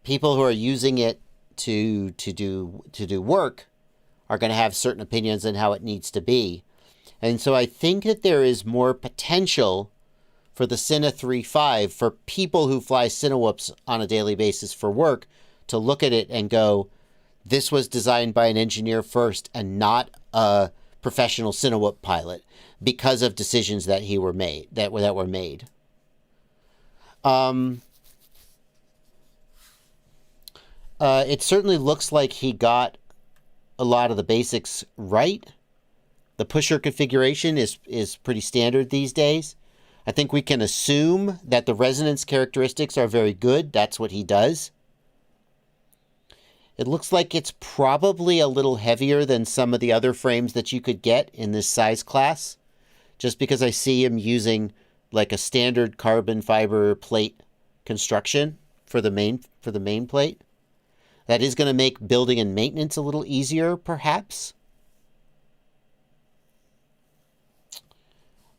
people who are using it to do work are going to have certain opinions on how it needs to be. And so I think that there is more potential for the Cine 3.5 for people who fly Cinewhoops on a daily basis for work to look at it and go, this was designed by an engineer first and not a professional Cinewhoop pilot, because of decisions that were made. It certainly looks like he got a lot of the basics right. The pusher configuration is pretty standard these days. I think we can assume that the resonance characteristics are very good. That's what he does. It looks like it's probably a little heavier than some of the other frames that you could get in this size class, just because I see him using like a standard carbon fiber plate construction for the main plate. That is going to make building and maintenance a little easier, perhaps.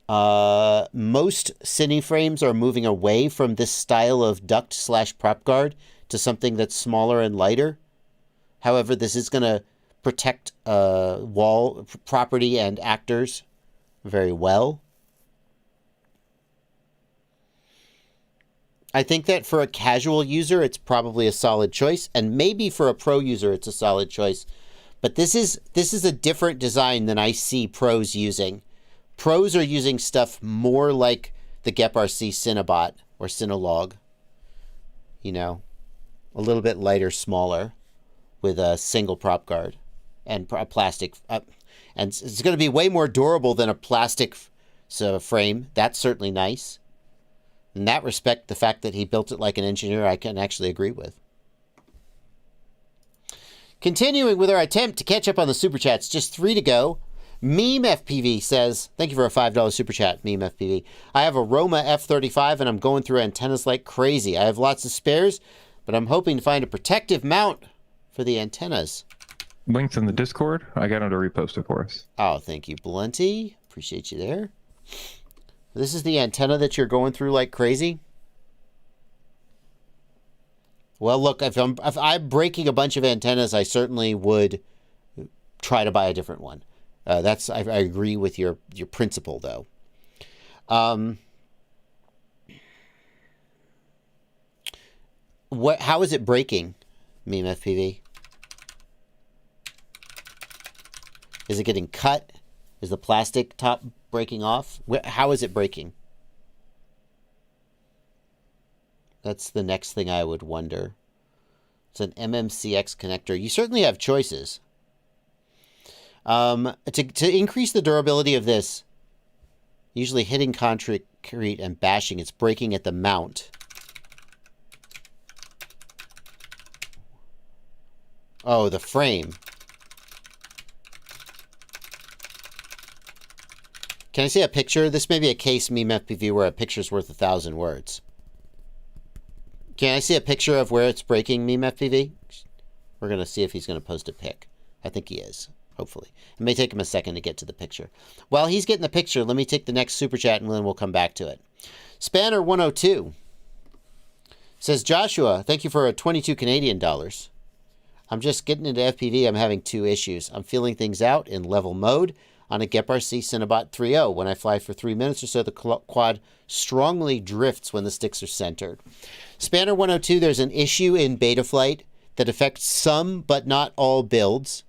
Most Cine frames are moving away from this style of duct/prop guard to something that's smaller and lighter. However, this is going to protect wall property and actors very well. I think that for a casual user, it's probably a solid choice, and maybe for a pro user, it's a solid choice. But this is a different design than I see pros using. Pros are using stuff more like the GepRC Cinebot or Cinelog. A little bit lighter, smaller, with a single prop guard and a plastic. And it's going to be way more durable than a plastic frame. That's certainly nice. In that respect, the fact that he built it like an engineer, I can actually agree with. Continuing with our attempt to catch up on the Super Chats, just 3 to go. Meme FPV says, thank you for a $5 Super Chat, Meme FPV. I have a Roma F35 and I'm going through antennas like crazy. I have lots of spares, but I'm hoping to find a protective mount for the antennas. Links in the Discord. I got him to repost it for us. Oh, thank you, Blunty. Appreciate you there. This is the antenna that you're going through like crazy. Well, look, if I'm breaking a bunch of antennas, I certainly would try to buy a different one. I agree with your principle, though. How is it breaking, Meme FPV? Is it getting cut? Is the plastic top breaking off? How is it breaking? That's the next thing I would wonder. It's an MMCX connector. You certainly have choices. To increase the durability of this, usually hitting concrete and bashing, it's breaking at the mount. Oh, the frame. Can I see a picture? This may be a case, Meme FPV, where a picture's worth 1,000 words. Can I see a picture of where it's breaking, Meme FPV? We're going to see if he's going to post a pic. I think he is, hopefully. It may take him a second to get to the picture. While he's getting the picture, let me take the next super chat and then we'll come back to it. Spanner 102 says, Joshua, thank you for a 22 Canadian dollars. I'm just getting into FPV. I'm having 2 issues. I'm feeling things out in level mode on a GepRC Cinnabot 3.0. When I fly for 3 minutes or so, the quad strongly drifts when the sticks are centered. Spanner 102, there's an issue in Betaflight that affects some but not all builds.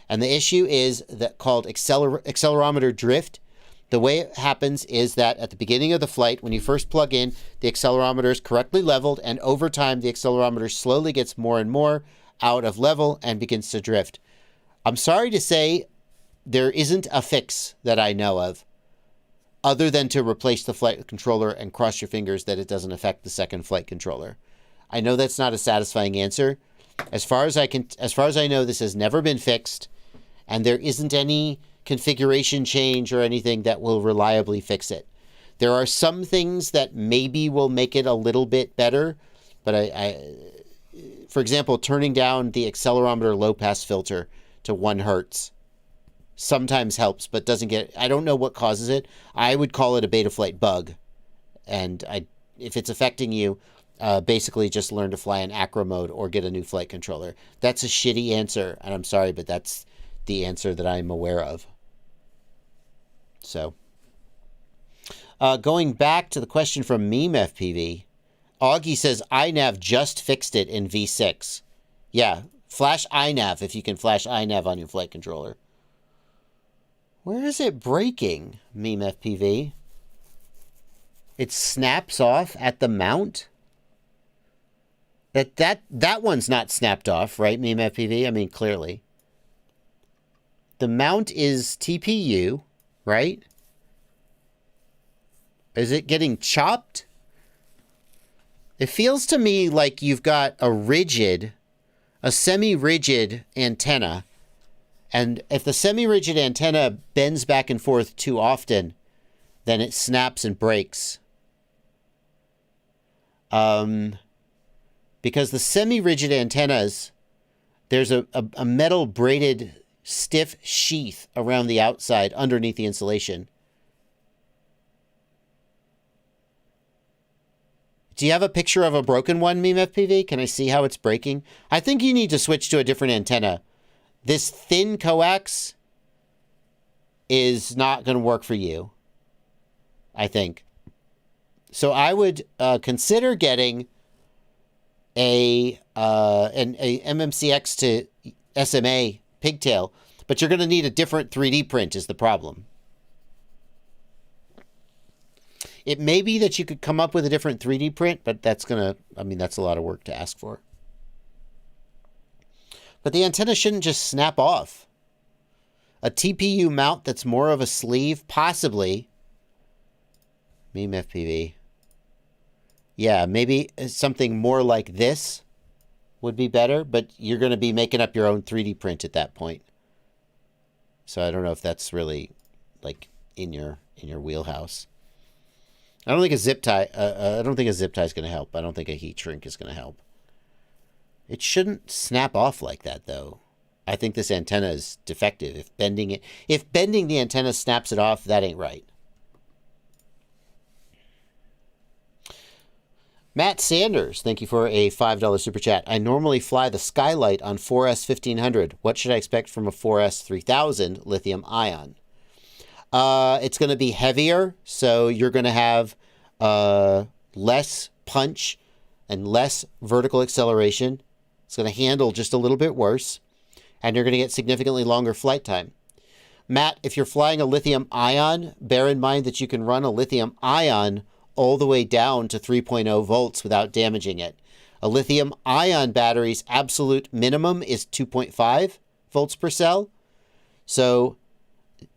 And the issue is that called accelerometer drift. The way it happens is that at the beginning of the flight, when you first plug in, the accelerometer is correctly leveled, and over time, the accelerometer slowly gets more and more out of level and begins to drift. I'm sorry to say there isn't a fix that I know of other than to replace the flight controller and cross your fingers that it doesn't affect the second flight controller. I know that's not a satisfying answer. As far as I know, this has never been fixed, and there isn't any configuration change or anything that will reliably fix it. There are some things that maybe will make it a little bit better, but for example, turning down the accelerometer low pass filter to 1 hertz sometimes helps, but doesn't get, I don't know what causes it. I would call it a Betaflight bug. And if it's affecting you, basically just learn to fly in acro mode or get a new flight controller. That's a shitty answer, and I'm sorry, but that's the answer that I'm aware of. So, going back to the question from Meme FPV, Augie says, iNav just fixed it in V6. Yeah, flash iNav if you can flash iNav on your flight controller. Where is it breaking, Meme FPV? It snaps off at the mount? That one's not snapped off, right, Meme FPV? I mean, clearly. The mount is TPU, right? Is it getting chopped? It feels to me like you've got a semi-rigid antenna, and if the semi-rigid antenna bends back and forth too often, then it snaps and breaks. Because the semi-rigid antennas, there's a metal braided stiff sheath around the outside underneath the insulation. Do you have a picture of a broken one, Meme FPV? Can I see how it's breaking? I think you need to switch to a different antenna. This thin coax is not going to work for you, I think. So I would consider getting an MMCX to SMA pigtail, but you're going to need a different 3D print is the problem. It may be that you could come up with a different 3D print, but that's a lot of work to ask for. But the antenna shouldn't just snap off. A TPU mount that's more of a sleeve, possibly. Meme FPV. Yeah, maybe something more like this would be better, but you're going to be making up your own 3D print at that point. So I don't know if that's really like in your wheelhouse. I don't think a zip tie. I don't think a zip tie is going to help. I don't think a heat shrink is going to help. It shouldn't snap off like that, though. I think this antenna is defective. If bending the antenna snaps it off, that ain't right. Matt Sanders, thank you for a $5 super chat. I normally fly the Skylight on 4S 1500. What should I expect from a 4S 3000 lithium ion? It's going to be heavier, so you're going to have less punch and less vertical acceleration. It's going to handle just a little bit worse, and you're going to get significantly longer flight time. Matt, if you're flying a lithium ion, bear in mind that you can run a lithium ion all the way down to 3.0 volts without damaging it. A lithium ion battery's absolute minimum is 2.5 volts per cell. So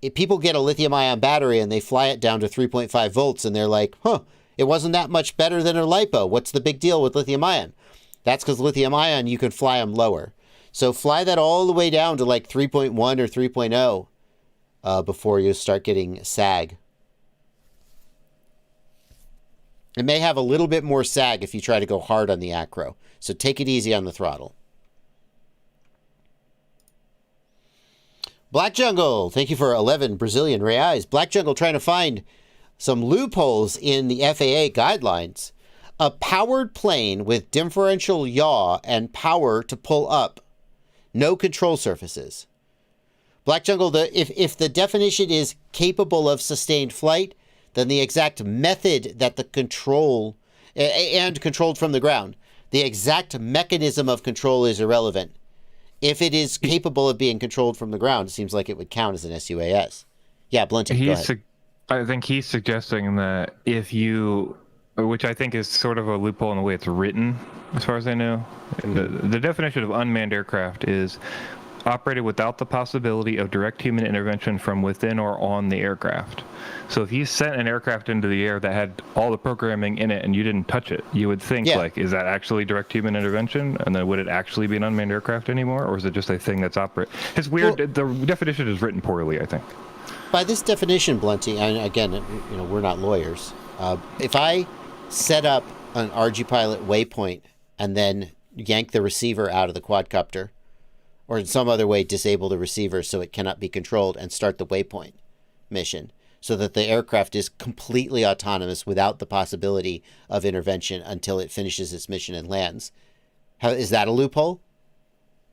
if people get a lithium ion battery and they fly it down to 3.5 volts and they're like, it wasn't that much better than a LiPo. What's the big deal with lithium ion? That's because lithium ion, you can fly them lower. So fly that all the way down to like 3.1 or 3.0 before you start getting sag. It may have a little bit more sag if you try to go hard on the acro. So take it easy on the throttle. Black Jungle, thank you for 11 Brazilian reais. Black Jungle trying to find some loopholes in the FAA guidelines. A powered plane with differential yaw and power to pull up. No control surfaces. Black Jungle, if the definition is capable of sustained flight, then the exact method that the control, and controlled from the ground, the exact mechanism of control is irrelevant. If it is capable of being controlled from the ground, it seems like it would count as an SUAS. Yeah, Blunty, go ahead. I think he's suggesting that if you, which I think is sort of a loophole in the way it's written, as far as I know, the definition of unmanned aircraft is operated without the possibility of direct human intervention from within or on the aircraft. So if you sent an aircraft into the air that had all the programming in it and you didn't touch it, you would think, like, is that actually direct human intervention? And then would it actually be an unmanned aircraft anymore? Or is it just a thing that's It's weird. Well, the definition is written poorly, I think. By this definition, Blunty, and again, we're not lawyers. If I set up an RG Pilot waypoint and then yank the receiver out of the quadcopter, or in some other way disable the receiver so it cannot be controlled and start the waypoint mission so that the aircraft is completely autonomous without the possibility of intervention until it finishes its mission and lands. Is that a loophole?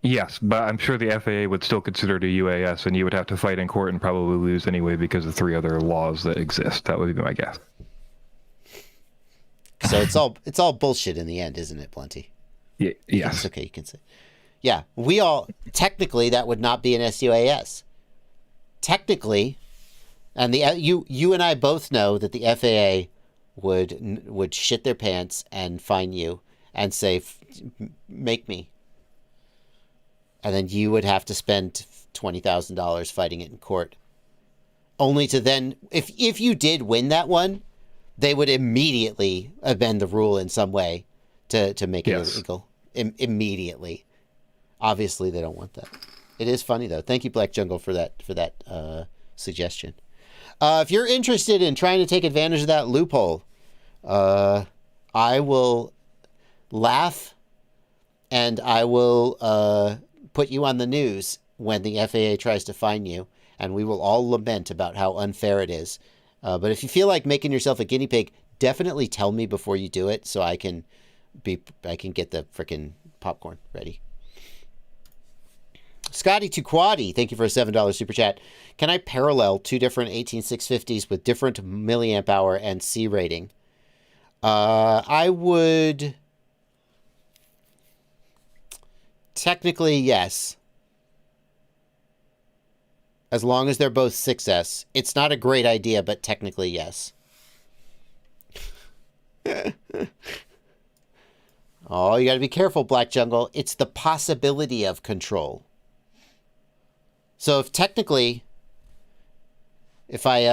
Yes, but I'm sure the FAA would still consider it a UAS, and you would have to fight in court and probably lose anyway because of 3 other laws that exist. That would be my guess. So it's all bullshit in the end, isn't it, Blunty? Yeah, yes. It's okay, you can say. Yeah, technically that would not be an SUAS. Technically, and you and I both know that the FAA would shit their pants and fine you and say, make me. And then you would have to spend $20,000 fighting it in court. Only to then, if you did win that one, they would immediately amend the rule in some way to make it illegal. Immediately. Obviously, they don't want that. It is funny, though. Thank you, Black Jungle, for that suggestion. If you're interested in trying to take advantage of that loophole, I will laugh and I will put you on the news when the FAA tries to fine you, and we will all lament about how unfair it is. But if you feel like making yourself a guinea pig, definitely tell me before you do it so I can get the frickin' popcorn ready. Scotty Tuquati, thank you for a $7 super chat. Can I parallel 2 different 18650s with different milliamp hour and C rating? I would... Technically, yes. As long as they're both 6S. It's not a great idea, but technically, yes. Oh, you gotta be careful, Black Jungle. It's the possibility of control. So if technically, if I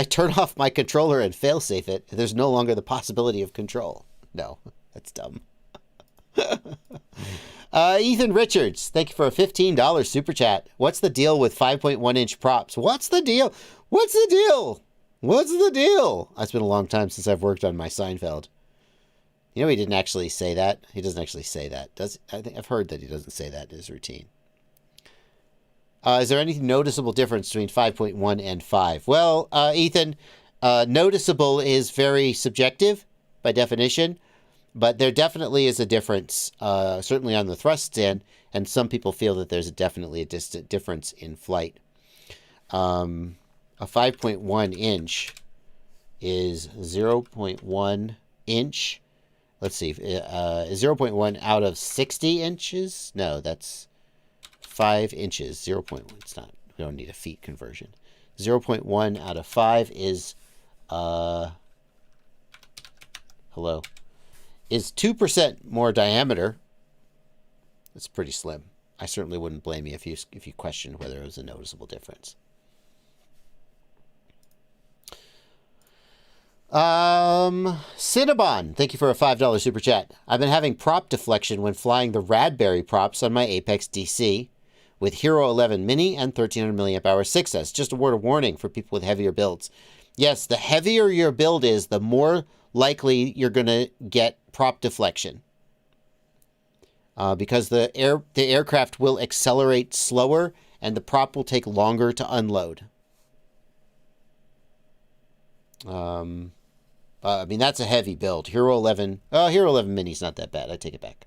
turn off my controller and failsafe it, there's no longer the possibility of control. No, that's dumb. Ethan Richards, thank you for a $15 super chat. What's the deal with 5.1-inch props? What's the deal? What's the deal? What's the deal? It's been a long time since I've worked on my Seinfeld. You know, he didn't actually say that. He doesn't actually say that. I think I've heard that he doesn't say that in his routine. Is there any noticeable difference between 5.1 and 5? Well, Ethan, noticeable is very subjective. by definition, but there definitely is a difference, certainly on the thrust stand, and some people feel that there's definitely a distant difference in flight. A 5.1 inch is 0.1 inch. Let's see, 0.1 out of 60 inches? No, that's 5 inches. 0.1, it's not, we don't need a feet conversion. 0.1 out of 5 is, is 2% more diameter. That's pretty slim. I certainly wouldn't blame you if you questioned whether it was a noticeable difference. Cinnabon, thank you for a $5 super chat. I've been having prop deflection when flying the Radberry props on my Apex DC with Hero 11 Mini and 1300 milliamp hour 6S. Just a word of warning for people with heavier builds. Yes, the heavier your build is, the more likely you're going to get prop deflection. Because the aircraft will accelerate slower and the prop will take longer to unload. I mean, that's a heavy build. Hero 11 Mini's not that bad. I take it back.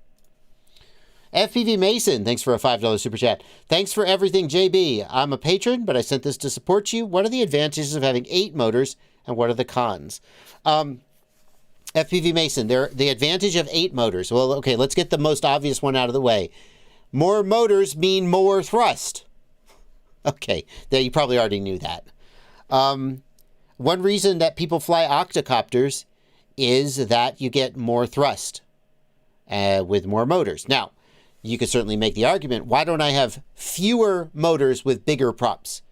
FPV Mason, thanks for a $5 super chat. Thanks for everything, JB. I'm a patron, but I sent this to support you. What are the advantages of having 8 motors, and what are the cons? FPV Mason, the advantage of 8 motors. Well, okay, let's get the most obvious one out of the way. More motors mean more thrust. Okay, you probably already knew that. One reason that people fly octocopters is that you get more thrust with more motors. Now, you could certainly make the argument, why don't I have fewer motors with bigger props?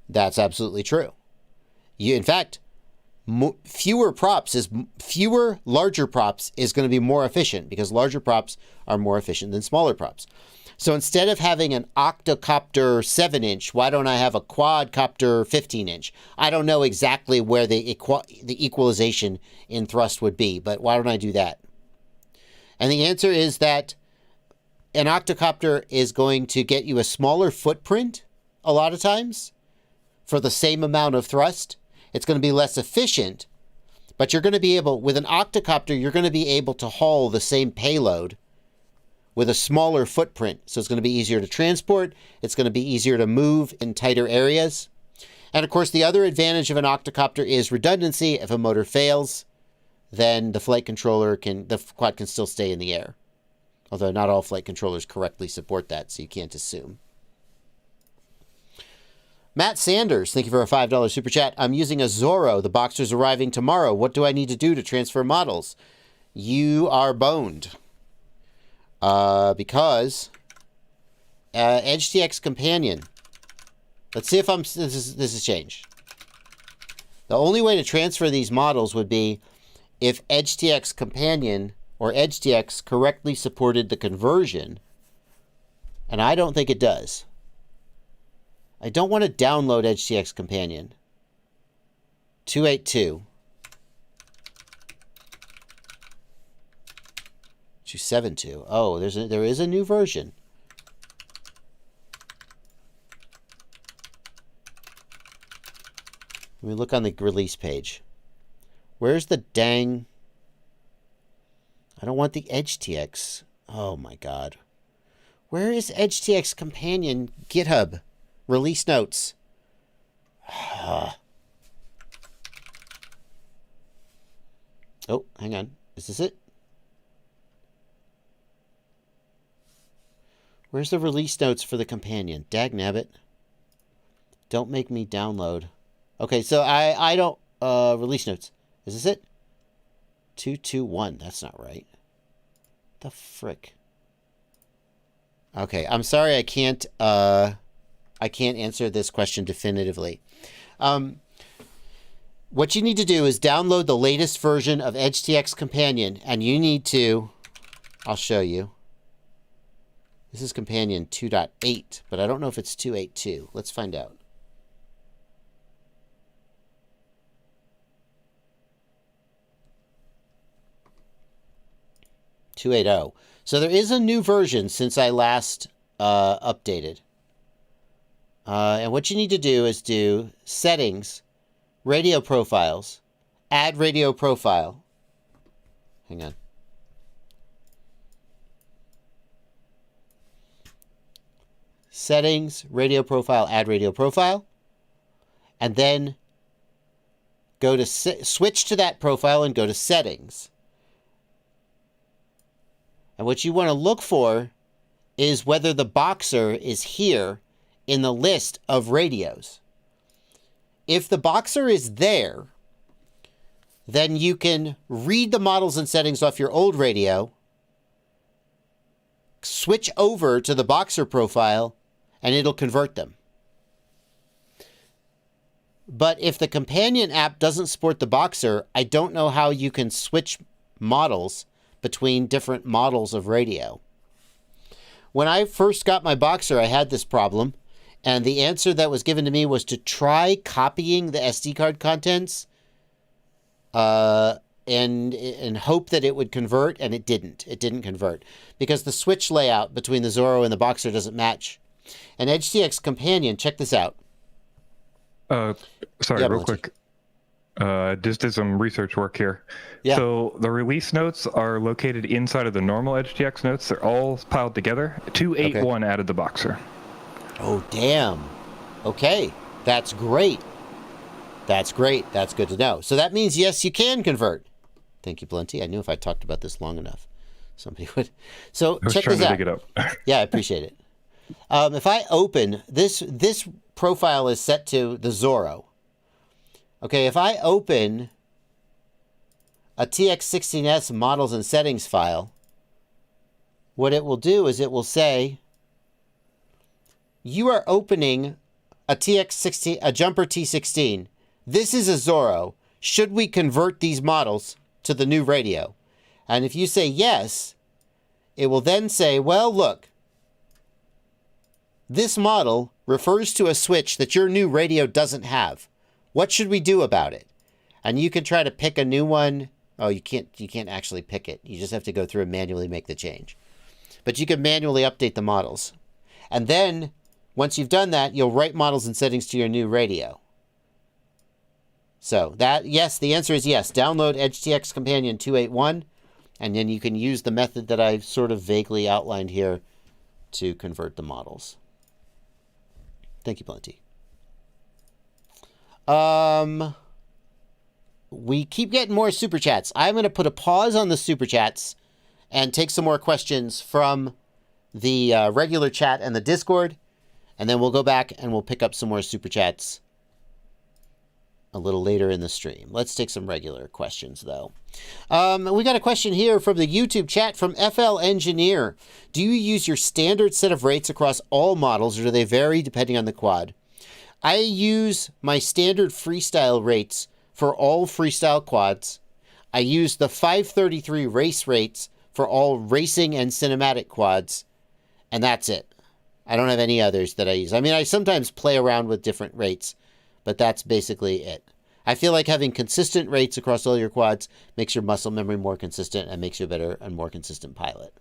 That's absolutely true. In fact, fewer larger props is going to be more efficient because larger props are more efficient than smaller props. So instead of having an octocopter 7-inch, why don't I have a quadcopter 15-inch? I don't know exactly where the equalization in thrust would be, but why don't I do that? And the answer is that an octocopter is going to get you a smaller footprint a lot of times for the same amount of thrust. It's going to be less efficient, but you're going to be able, with an octocopter, you're going to be able to haul the same payload with a smaller footprint. So it's going to be easier to transport. It's going to be easier to move in tighter areas. And of course, the other advantage of an octocopter is redundancy. If a motor fails, then the quad can still stay in the air. Although not all flight controllers correctly support that, so you can't assume. Matt Sanders, thank you for a $5 super chat. I'm using a Zorro. The Boxer's arriving tomorrow. What do I need to do to transfer models? You are boned. Because Edge TX Companion. Let's see if this has changed. The only way to transfer these models would be if Edge TX Companion or Edge TX correctly supported the conversion, and I don't think it does. I don't want to download Edge TX Companion. 282. 272. Oh, there is a new version. Let me look on the release page. Where's the dang... I don't want the Edge TX. Oh my god. Where is Edge TX Companion GitHub? Release notes. Oh, hang on. Is this it? Where's the release notes for the Companion? Dagnabbit. Don't make me download. Okay, so I don't... release notes. Is this it? 221. That's not right. The frick? Okay, I'm sorry I can't answer this question definitively. What you need to do is download the latest version of Edge TX Companion, and you need to... I'll show you. This is Companion 2.8, but I don't know if it's 2.82. Let's find out. So there is a new version since I last updated. And what you need to do is do Settings, Radio Profiles, Add Radio Profile. Hang on. Settings, radio profile, add radio profile. And then go to switch to that profile and go to settings. And what you want to look for is whether the Boxer is here in the list of radios. If the Boxer is there, then you can read the models and settings off your old radio, switch over to the Boxer profile, and it'll convert them. But if the companion app doesn't support the Boxer, I don't know how you can switch models between different models of radio. When I first got my Boxer, I had this problem, and the answer that was given to me was to try copying the SD card contents and hope that it would convert, and it didn't. It didn't convert because the switch layout between the Zorro and the Boxer doesn't match. And EdgeTX Companion, check this out. Sorry, real quick. Just did some research work here. Yeah. So the release notes are located inside of the normal EdgeTX notes. They're all piled together. 281 added the Boxer. Oh, damn. Okay. That's great. That's great. That's good to know. So that means, yes, you can convert. Thank you, Plenty. I knew if I talked about this long enough, somebody would. So check this out. Dig it up. Yeah, I appreciate it. If I open, this profile is set to the Zorro. Okay, if I open a TX16S models and settings file, what it will do is it will say, you are opening a TX16, a Jumper T16. This is a Zorro. Should we convert these models to the new radio? And if you say yes, it will then say, well, look, this model refers to a switch that your new radio doesn't have. What should we do about it? And you can try to pick a new one. Oh, you can't actually pick it. You just have to go through and manually make the change. But you can manually update the models. And then once you've done that, you'll write models and settings to your new radio. So that, yes, the answer is yes. Download EdgeTX Companion 281, and then you can use the method that I've sort of vaguely outlined here to convert the models. Thank you, Plenty. We keep getting more super chats. I'm going to put a pause on the super chats and take some more questions from the regular chat and the Discord, and then we'll go back and we'll pick up some more super chats a little later in the stream. Let's take some regular questions, though. We got a question here from the YouTube chat from FL Engineer. Do you use your standard set of rates across all models, or do they vary depending on the quad? I use my standard freestyle rates for all freestyle quads. I use the 533 race rates for all racing and cinematic quads, and that's it. I don't have any others that I use. I mean, I sometimes play around with different rates, but that's basically it. I feel like having consistent rates across all your quads makes your muscle memory more consistent and makes you a better and more consistent pilot.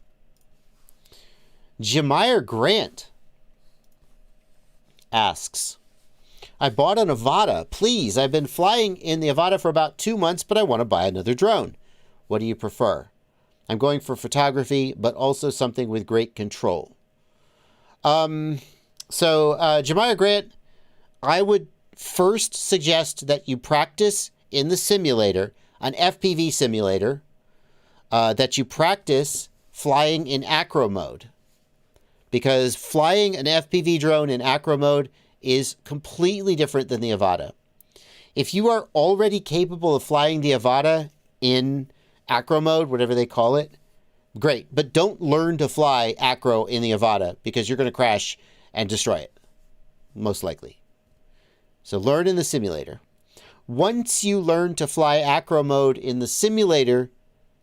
Jameyer Grant asks, I bought an Avata. Please, I've been flying in the Avata for about 2 months, but I want to buy another drone. What do you prefer? I'm going for photography, but also something with great control. Jameyer Grant, I would first suggest that you practice in the simulator, an FPV simulator, that you practice flying in acro mode. Because flying an FPV drone in acro mode is completely different than the Avata. If you are already capable of flying the Avata in acro mode, whatever they call it, great. But don't learn to fly acro in the Avata because you're going to crash and destroy it, most likely. So learn in the simulator. Once you learn to fly acro mode in the simulator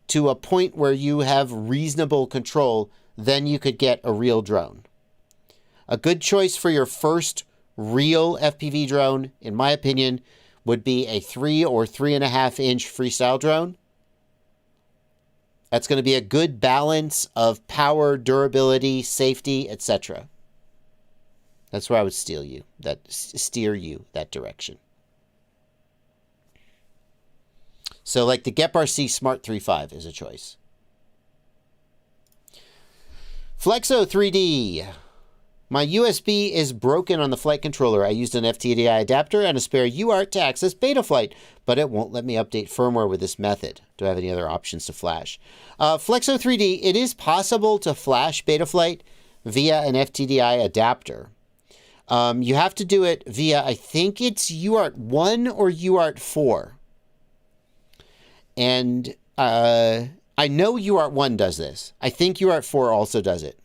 to a point where you have reasonable control, then you could get a real drone. A good choice for your first real FPV drone, in my opinion, would be a 3 or 3.5 inch freestyle drone. That's going to be a good balance of power, durability, safety, etc. That's where I would steer you that direction. So like the GepRC Smart 3.5 is a choice. Flexo 3D. My USB is broken on the flight controller. I used an FTDI adapter and a spare UART to access Betaflight, but it won't let me update firmware with this method. Do I have any other options to flash? Flexo 3D, it is possible to flash Betaflight via an FTDI adapter. You have to do it via, I think it's UART 1 or UART 4. And I know UART 1 does this. I think UART 4 also does it.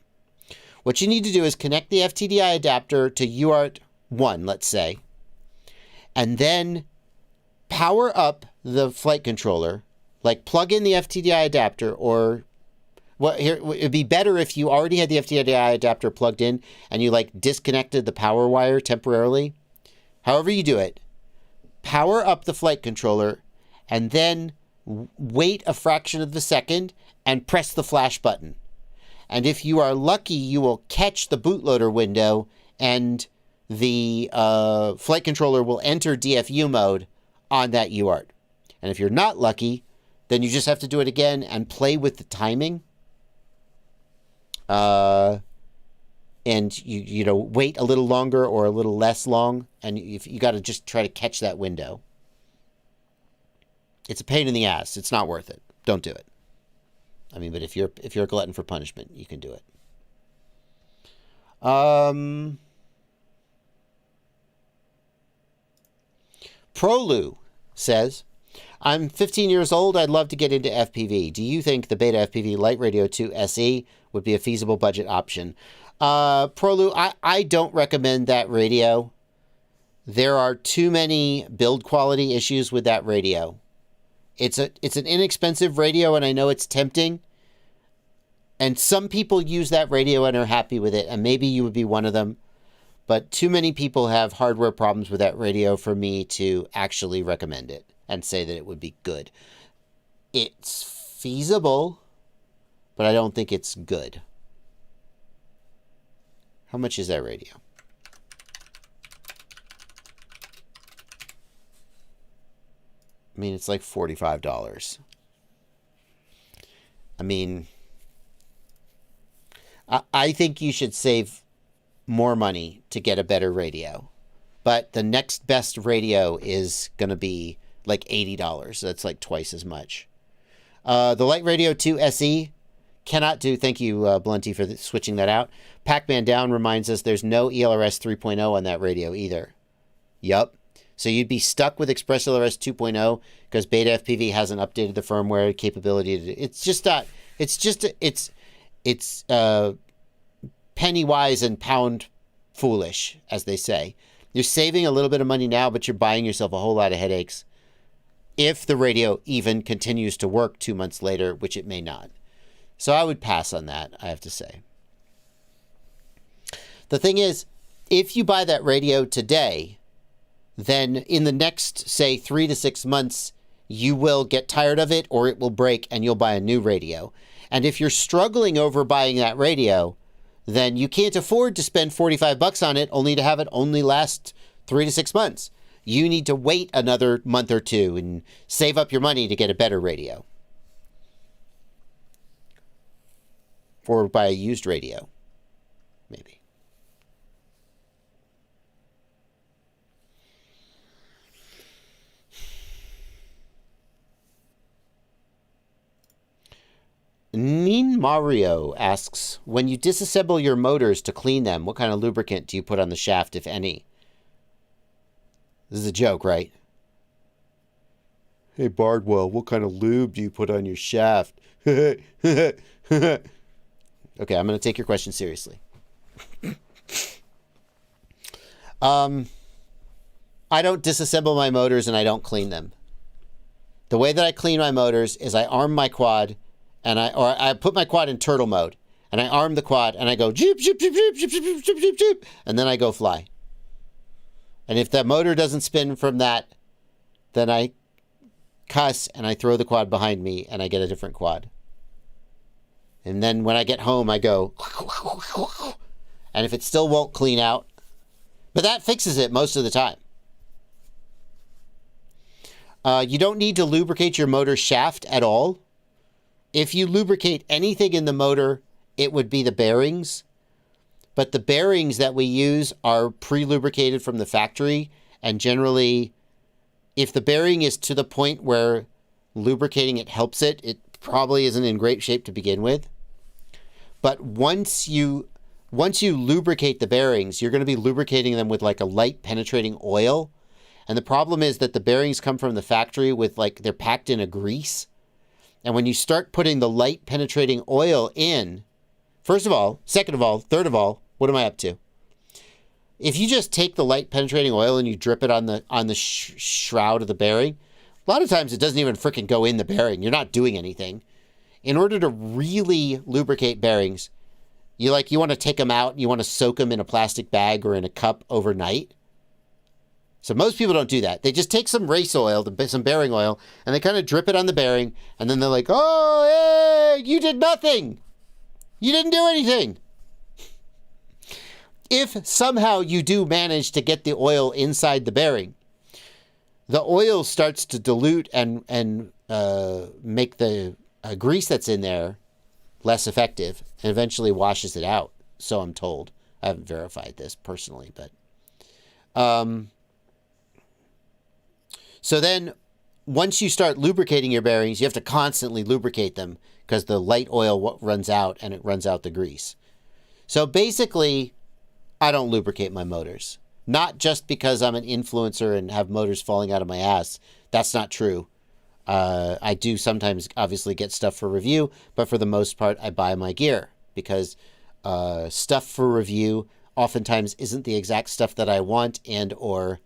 What you need to do is connect the FTDI adapter to UART 1, let's say, and then power up the flight controller, like plug in the FTDI adapter, or well, here it'd be better if you already had the FTDI adapter plugged in and you like disconnected the power wire temporarily. However you do it, power up the flight controller and then wait a fraction of a second and press the flash button. And if you are lucky, you will catch the bootloader window and the flight controller will enter DFU mode on that UART. And if you're not lucky, then you just have to do it again and play with the timing. And you know, wait a little longer or a little less long. And you got to just try to catch that window. It's a pain in the ass. It's not worth it. Don't do it. I mean, but if you're a glutton for punishment, you can do it. Prolu says, I'm 15 years old. I'd love to get into FPV. Do you think the Beta FPV Light Radio 2 SE would be a feasible budget option? Prolu, I don't recommend that radio. There are too many build quality issues with that radio. It's an inexpensive radio, and I know it's tempting. And some people use that radio and are happy with it, and maybe you would be one of them. But too many people have hardware problems with that radio for me to actually recommend it and say that it would be good. It's feasible, but I don't think it's good. How much is that radio? I mean, it's like $45. I mean, I think you should save more money to get a better radio. But the next best radio is going to be like $80. That's like twice as much. The Light Radio 2 SE cannot do, thank you, Blunty, for switching that out. Pac-Man Down reminds us there's no ELRS 3.0 on that radio either. Yup. So you'd be stuck with Express LRS 2.0 because Beta FPV hasn't updated the firmware capability. It's penny wise and pound foolish, as they say. You're saving a little bit of money now, but you're buying yourself a whole lot of headaches if the radio even continues to work 2 months later, which it may not. So I would pass on that, I have to say. The thing is, if you buy that radio today, then in the next, say, 3 to 6 months, you will get tired of it or it will break and you'll buy a new radio. And if you're struggling over buying that radio, then you can't afford to spend $45 on it only to have it only last 3 to 6 months. You need to wait another month or two and save up your money to get a better radio. Or buy a used radio, maybe. Nin Mario asks, when you disassemble your motors to clean them, what kind of lubricant do you put on the shaft, if any? This is a joke, right? Hey, Bardwell, what kind of lube do you put on your shaft? Okay, I'm going to take your question seriously. I don't disassemble my motors and I don't clean them. The way that I clean my motors is I arm my quad and I put my quad in turtle mode and I arm the quad and I go jeep, jeep, jeep, jeep, jeep, jeep, jeep, jeep, jeep, and then I go fly. And if that motor doesn't spin from that, then I cuss and I throw the quad behind me and I get a different quad. And then when I get home, I go, and if it still won't clean out, but that fixes it most of the time. You don't need to lubricate your motor shaft at all. If you lubricate anything in the motor, it would be the bearings. But the bearings that we use are pre-lubricated from the factory. And generally, if the bearing is to the point where lubricating it helps it, it probably isn't in great shape to begin with. But once you lubricate the bearings, you're going to be lubricating them with like a light penetrating oil. And the problem is that the bearings come from the factory with like, they're packed in a grease. And when you start putting the light penetrating oil in, first of all, second of all, third of all, what am I up to? If you just take the light penetrating oil and you drip it on the shroud of the bearing, a lot of times it doesn't even freaking go in the bearing. You're not doing anything. In order to really lubricate bearings, you want to take them out and you want to soak them in a plastic bag or in a cup overnight. So most people don't do that. They just take some race oil, some bearing oil, and they kind of drip it on the bearing, and then they're like, oh, hey, you did nothing. You didn't do anything. If somehow you do manage to get the oil inside the bearing, the oil starts to dilute and make the grease that's in there less effective and eventually washes it out. So I'm told. I haven't verified this personally, but... So then, once you start lubricating your bearings, you have to constantly lubricate them because the light oil runs out and it runs out the grease. So basically, I don't lubricate my motors. Not just because I'm an influencer and have motors falling out of my ass. That's not true. I do sometimes obviously get stuff for review, but for the most part, I buy my gear because stuff for review oftentimes isn't the exact stuff that I want and or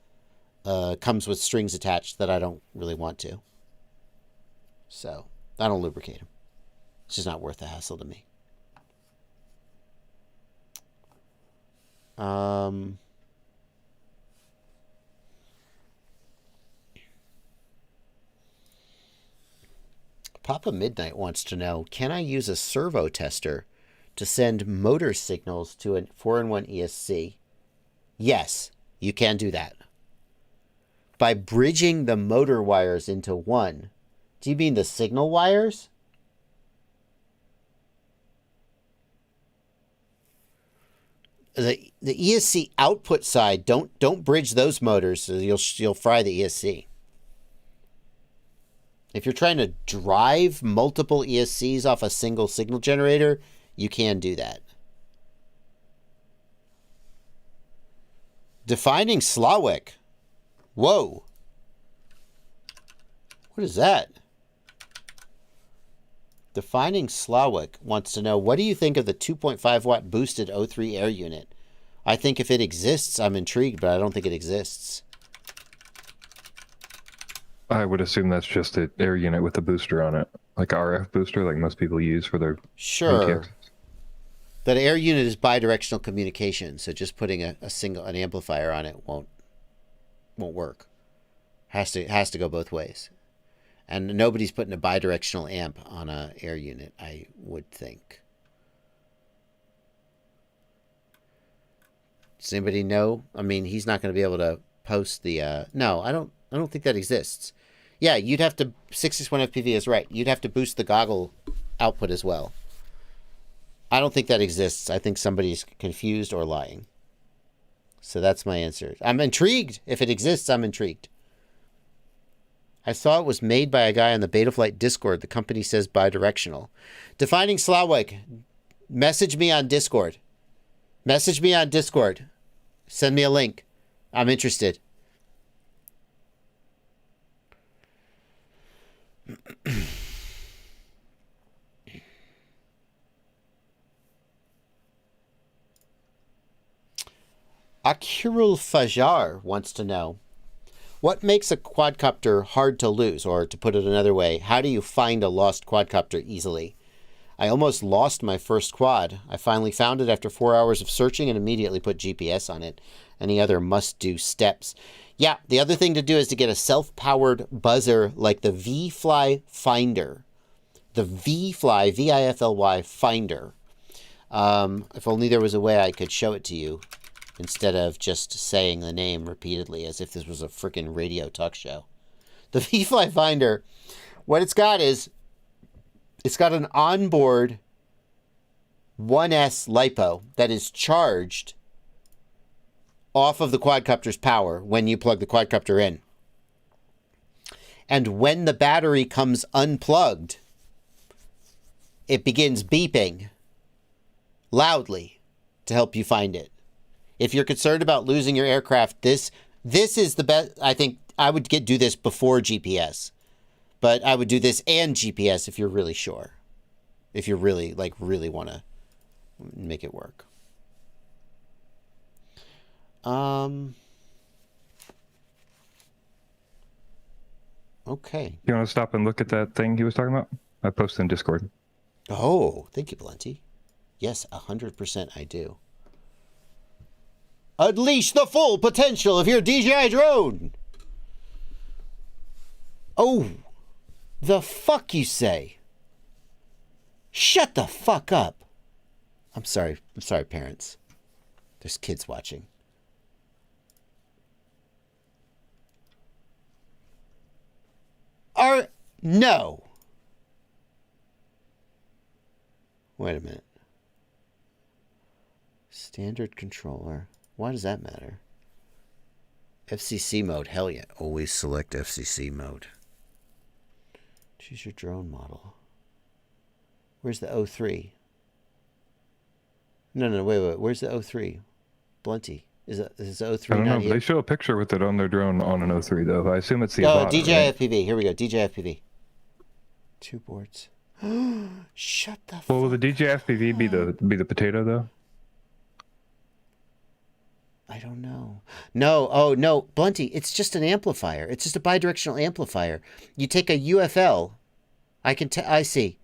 comes with strings attached that I don't really want to. So I don't lubricate them. It's just not worth the hassle to me. Papa Midnight wants to know, can I use a servo tester to send motor signals to a 4-in-1 ESC? Yes, you can do that. By bridging the motor wires into one. Do you mean the signal wires? The ESC output side, don't bridge those motors, so you'll fry the ESC. If you're trying to drive multiple ESCs off a single signal generator, you can do that. Defining Slawick. Whoa. What is that? Defining Slawick wants to know, what do you think of the 2.5 watt boosted O3 air unit? I think if it exists, I'm intrigued, but I don't think it exists. I would assume that's just an air unit with a booster on it. Like an RF booster, like most people use for their... Sure. That air unit is bidirectional communication, so just putting an amplifier on it won't work. Has to go both ways. And nobody's putting a bidirectional amp on an air unit, I would think. Does anybody know? I mean, he's not going to be able to post the... No, I don't think that exists. Yeah, you'd have to... 661 FPV is right. You'd have to boost the goggle output as well. I don't think that exists. I think somebody's confused or lying. So that's my answer. I'm intrigued. If it exists, I'm intrigued. I saw it was made by a guy on the Betaflight Discord. The company says bidirectional. Defining Slawick. Message me on Discord. Message me on Discord. Send me a link. I'm interested. Akirul Fajar wants to know, what makes a quadcopter hard to lose? Or to put it another way, how do you find a lost quadcopter easily? I almost lost my first quad. I finally found it after 4 hours of searching and immediately put GPS on it. Any other must-do steps? Yeah, the other thing to do is to get a self-powered buzzer like the V-Fly Finder. The V-Fly, V-I-F-L-Y Finder. If only there was a way I could show it to you instead of just saying the name repeatedly as if this was a freaking radio talk show. The V-Fly Finder, what it's got is, it's got an onboard 1S LiPo that is charged off of the quadcopter's power when you plug the quadcopter in. And when the battery comes unplugged, it begins beeping loudly to help you find it. If you're concerned about losing your aircraft, this is the best. I think I would do this before GPS, but I would do this and GPS if you're really sure. If you really want to make it work. Okay. You want to stop and look at that thing he was talking about? I posted in Discord. Oh, thank you, Plenty. Yes, 100% I do. Unleash the full potential of your DJI drone. Oh, the fuck you say? Shut the fuck up. I'm sorry, parents. There's kids watching. No. Wait a minute. Standard controller. Why does that matter? FCC mode. Hell yeah. Always select FCC mode. Choose your drone model. Where's the 03? No, wait. Where's the 03? Blunty. Is the 03 I don't know. not here? They show a picture with it on their drone on an 03, though. I assume it's the Oh, Avata, DJI right? FPV. Here we go. DJI FPV. 2 boards. Shut the fuck up. Well, will the DJI FPV be the potato, though? I don't know. No, oh no, Blunty, it's just an amplifier. It's just a bidirectional amplifier. You take a UFL. I see.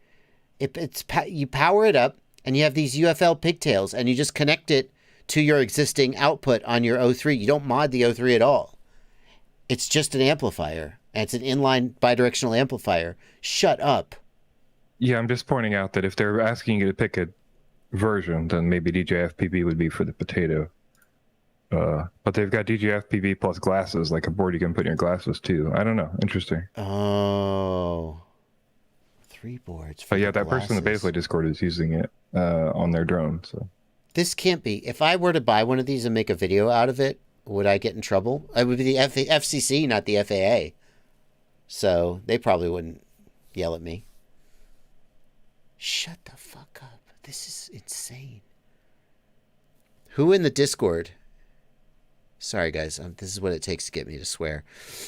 You power it up, and you have these UFL pigtails, and you just connect it to your existing output on your 03. You don't mod the 03 at all. It's just an amplifier, and it's an inline bidirectional amplifier. Shut up. Yeah, I'm just pointing out that if they're asking you to pick a version, then maybe DJI FPV would be for the potato. But they've got DJI FPV plus glasses, like a board you can put in your glasses too. I don't know. Interesting. Oh. 3 boards. But yeah, that person in the Basely Discord is using it on their drone. So this can't be. If I were to buy one of these and make a video out of it, would I get in trouble? It would be the FCC, not the FAA. So they probably wouldn't yell at me. Shut the fuck up. This is insane. Who in the Discord? Sorry, guys. This is what it takes to get me to swear.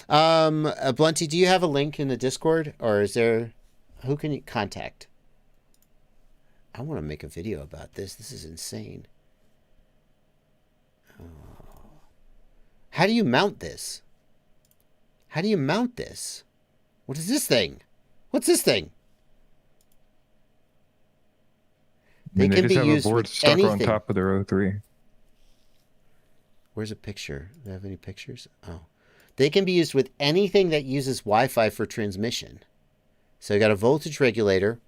Blunty, do you have a link in the Discord? Or is there... Who can you contact? I want to make a video about this. This is insane. Oh. How do you mount this? How do you mount this? What is this thing? What's this thing? They can be used with stuck anything. On top of their 03. Where's a picture? Do they have any pictures? Oh. They can be used with anything that uses Wi-Fi for transmission. So you got a voltage regulator.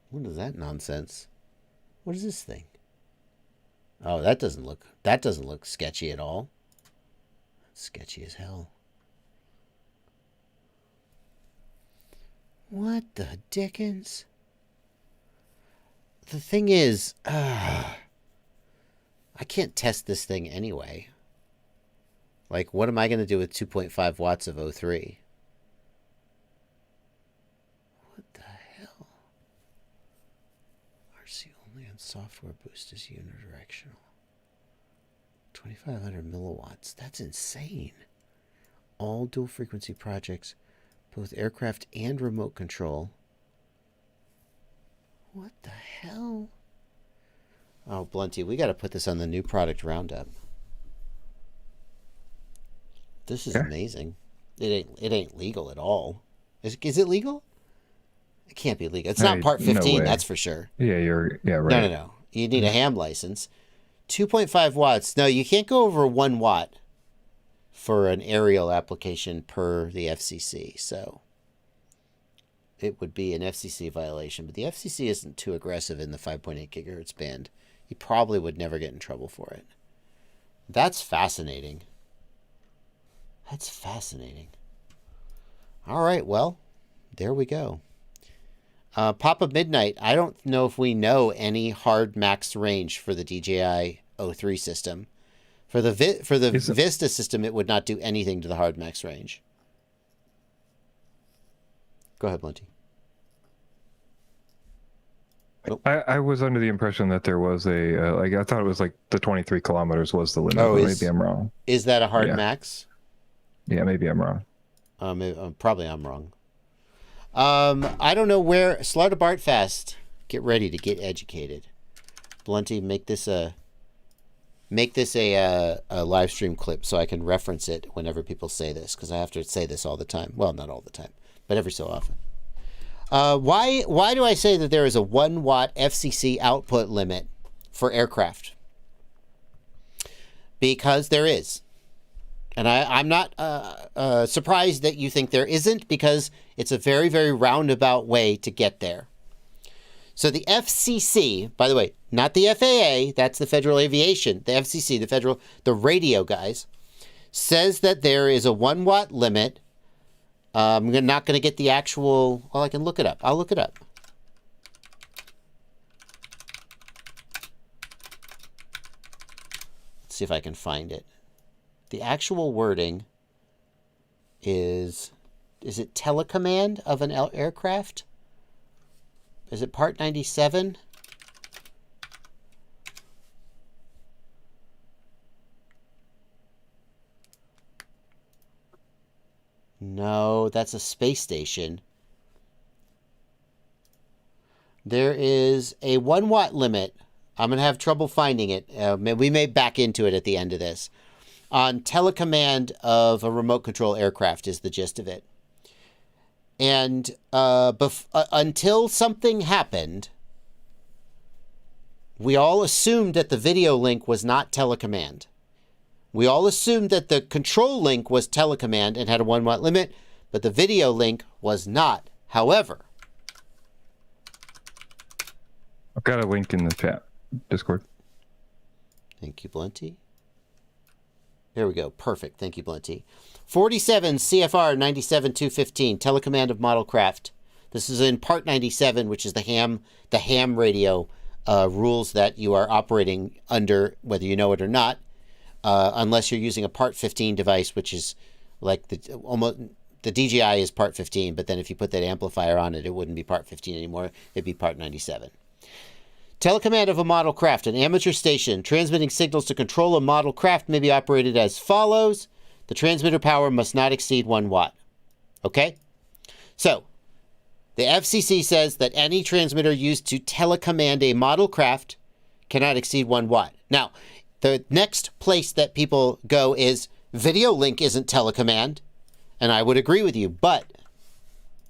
What is that nonsense? What is this thing? Oh, that doesn't look sketchy at all. That's sketchy as hell. What the dickens? The thing is, I can't test this thing anyway. Like, what am I going to do with 2.5 watts of 03? What the hell? RC only on software boost is unidirectional. 2,500 milliwatts. That's insane. All dual frequency projects, both aircraft and remote control. What the hell? Oh, Blunty, we got to put this on the new product roundup. This is amazing. It ain't legal at all. Is it legal? It can't be legal. It's not Part 15, no, that's for sure. Yeah, right. No. You need a ham license. 2.5 watts. No, you can't go over 1 watt for an aerial application per the FCC. So it would be an FCC violation. But the FCC isn't too aggressive in the 5.8 gigahertz band. You probably would never get in trouble for it. That's fascinating. That's fascinating. All right, well, there we go. Papa Midnight, I don't know if we know any hard max range for the DJI O3 system. For the Vista system, it would not do anything to the hard max range. Go ahead, Blinty. Oh. I was under the impression that there was a I thought it was like the 23 kilometers was the limit. Oh, maybe I'm wrong. Is that a hard max? Yeah, maybe I'm wrong. Probably I'm wrong. I don't know where. Slaughter Bartfast, get ready to get educated. Blunty, make this a live stream clip so I can reference it whenever people say this, because I have to say this all the time. Well, not all the time, but every so often. Why do I say that there is a 1 watt FCC output limit for aircraft? Because there is. And I'm not surprised that you think there isn't, because it's a very, very roundabout way to get there. So the FCC, by the way, not the FAA, that's the Federal Aviation, the FCC, the radio guys, says that there is a 1 watt limit. I'm not going to get the actual, well, I can look it up. I'll look it up. Let's see if I can find it. The actual wording is it telecommand of an aircraft? Is it Part 97? No, that's a space station. There is a 1 watt limit. I'm going to have trouble finding it. We may back into it at the end of this. On telecommand of a remote control aircraft is the gist of it. And until something happened, we all assumed that the video link was not telecommand. We all assumed that the control link was telecommand and had a 1 watt limit, but the video link was not. However, I've got a link in the chat, Discord. Thank you, Blenty. There we go. Perfect. Thank you, Blenty. 47 CFR 97215, telecommand of model craft. This is in Part 97, which is the ham radio rules that you are operating under, whether you know it or not, unless you're using a Part 15 device, which is like the DJI is Part 15, but then if you put that amplifier on it, it wouldn't be Part 15 anymore. It'd be Part 97. Telecommand of a model craft. An amateur station transmitting signals to control a model craft may be operated as follows. The transmitter power must not exceed 1 watt. Okay? So, the FCC says that any transmitter used to telecommand a model craft cannot exceed 1 watt. Now, the next place that people go is video link isn't telecommand, and I would agree with you, but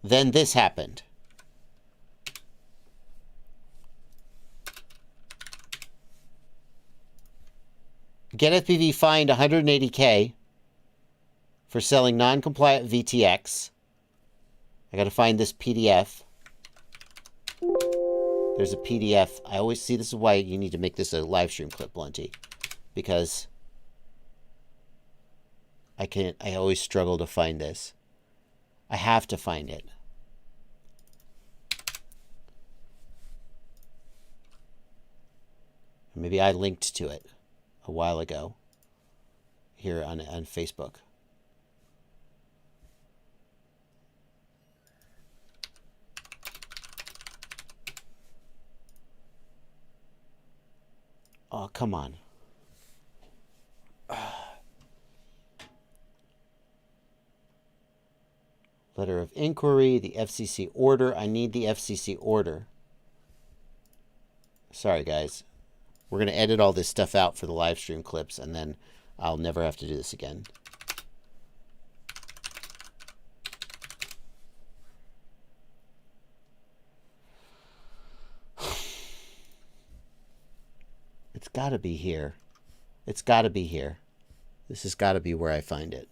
then this happened. Get FPV fined $180K for selling non-compliant VTX. I got to find this PDF. There's a PDF. I always see, this is why you need to make this a live stream clip, Blunty, because I always struggle to find this. I have to find it. Maybe I linked to it a while ago here on Facebook. Oh, come on. Letter of inquiry, the FCC order. I need the FCC order. Sorry, guys. We're going to edit all this stuff out for the live stream clips, and then I'll never have to do this again. It's got to be here. It's got to be here. This has got to be where I find it.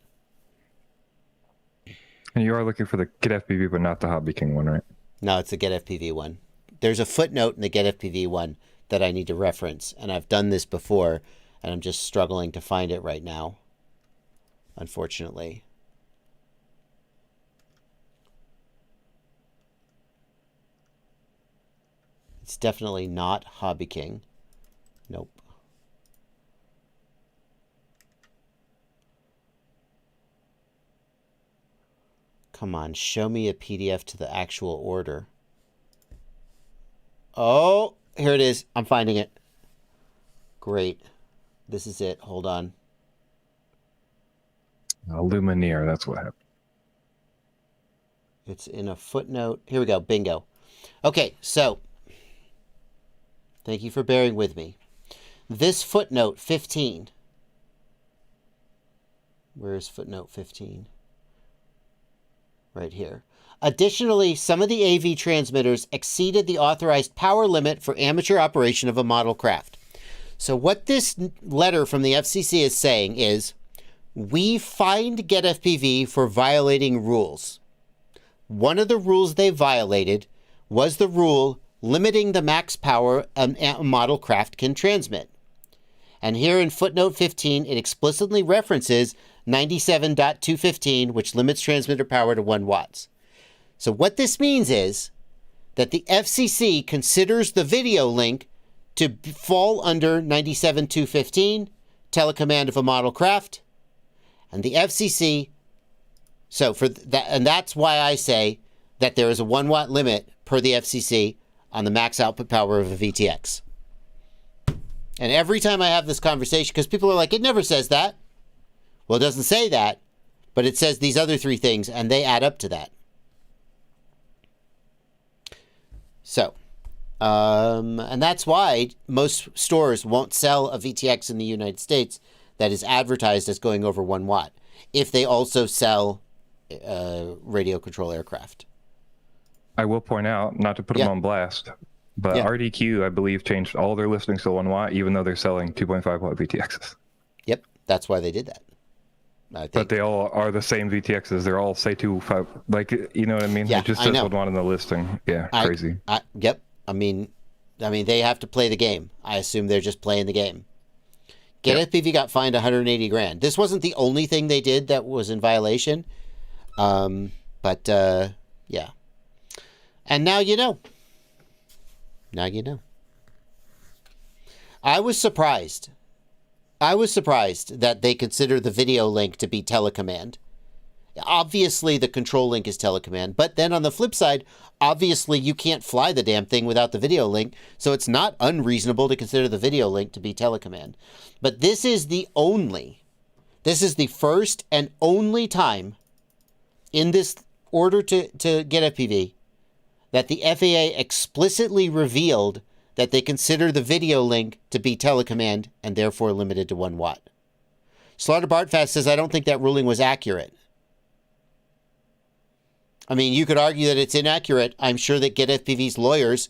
And you are looking for the Get FPV, but not the Hobby King one, right? No, it's the Get FPV one. There's a footnote in the Get FPV one that I need to reference, and I've done this before, and I'm just struggling to find it right now, unfortunately. It's definitely not Hobby King. Nope. Come on, show me a PDF to the actual order. Oh, here it is. I'm finding it. Great. This is it. Hold on. Lumineer, that's what happened. It's in a footnote. Here we go. Bingo. Okay, so thank you for bearing with me. This footnote 15. Where is footnote 15? Right here. Additionally, some of the AV transmitters exceeded the authorized power limit for amateur operation of a model craft. So what this letter from the FCC is saying is, we fined Get FPV for violating rules. One of the rules they violated was the rule limiting the max power a model craft can transmit. And here in footnote 15, it explicitly references 97.215, which limits transmitter power to 1 watts. So what this means is that the FCC considers the video link to fall under 97.215, telecommand of a model craft, and the FCC, so for that, and that's why I say that there is a 1 watt limit per the FCC on the max output power of a VTX. And every time I have this conversation, because people are like, it never says that. Well, it doesn't say that, but it says these other 3 things, and they add up to that. So, and that's why most stores won't sell a VTX in the United States that is advertised as going over 1 watt, if they also sell radio control aircraft. I will point out, not to put them on blast, but RDQ, I believe, changed all their listings to 1 watt, even though they're selling 2.5 watt VTXs. Yep, that's why they did that. But they all are the same VTXs. They're all say 2.5, like, you know what I mean? Yeah, it just says 1 watt in the listing. Yeah, crazy. Yep. I mean, they have to play the game. I assume they're just playing the game. Get FPV got fined 180 grand. This wasn't the only thing they did that was in violation. But yeah. And now you know. Now you know. I was surprised that they consider the video link to be telecommand. Obviously, the control link is telecommand, but then on the flip side, obviously you can't fly the damn thing without the video link, so it's not unreasonable to consider the video link to be telecommand. But this is the first and only time in this order to get FPV that the FAA explicitly revealed that they consider the video link to be telecommand and therefore limited to 1 watt. Slaughter Bartfast says, I don't think that ruling was accurate. I mean, you could argue that it's inaccurate. I'm sure that Get FPV's lawyers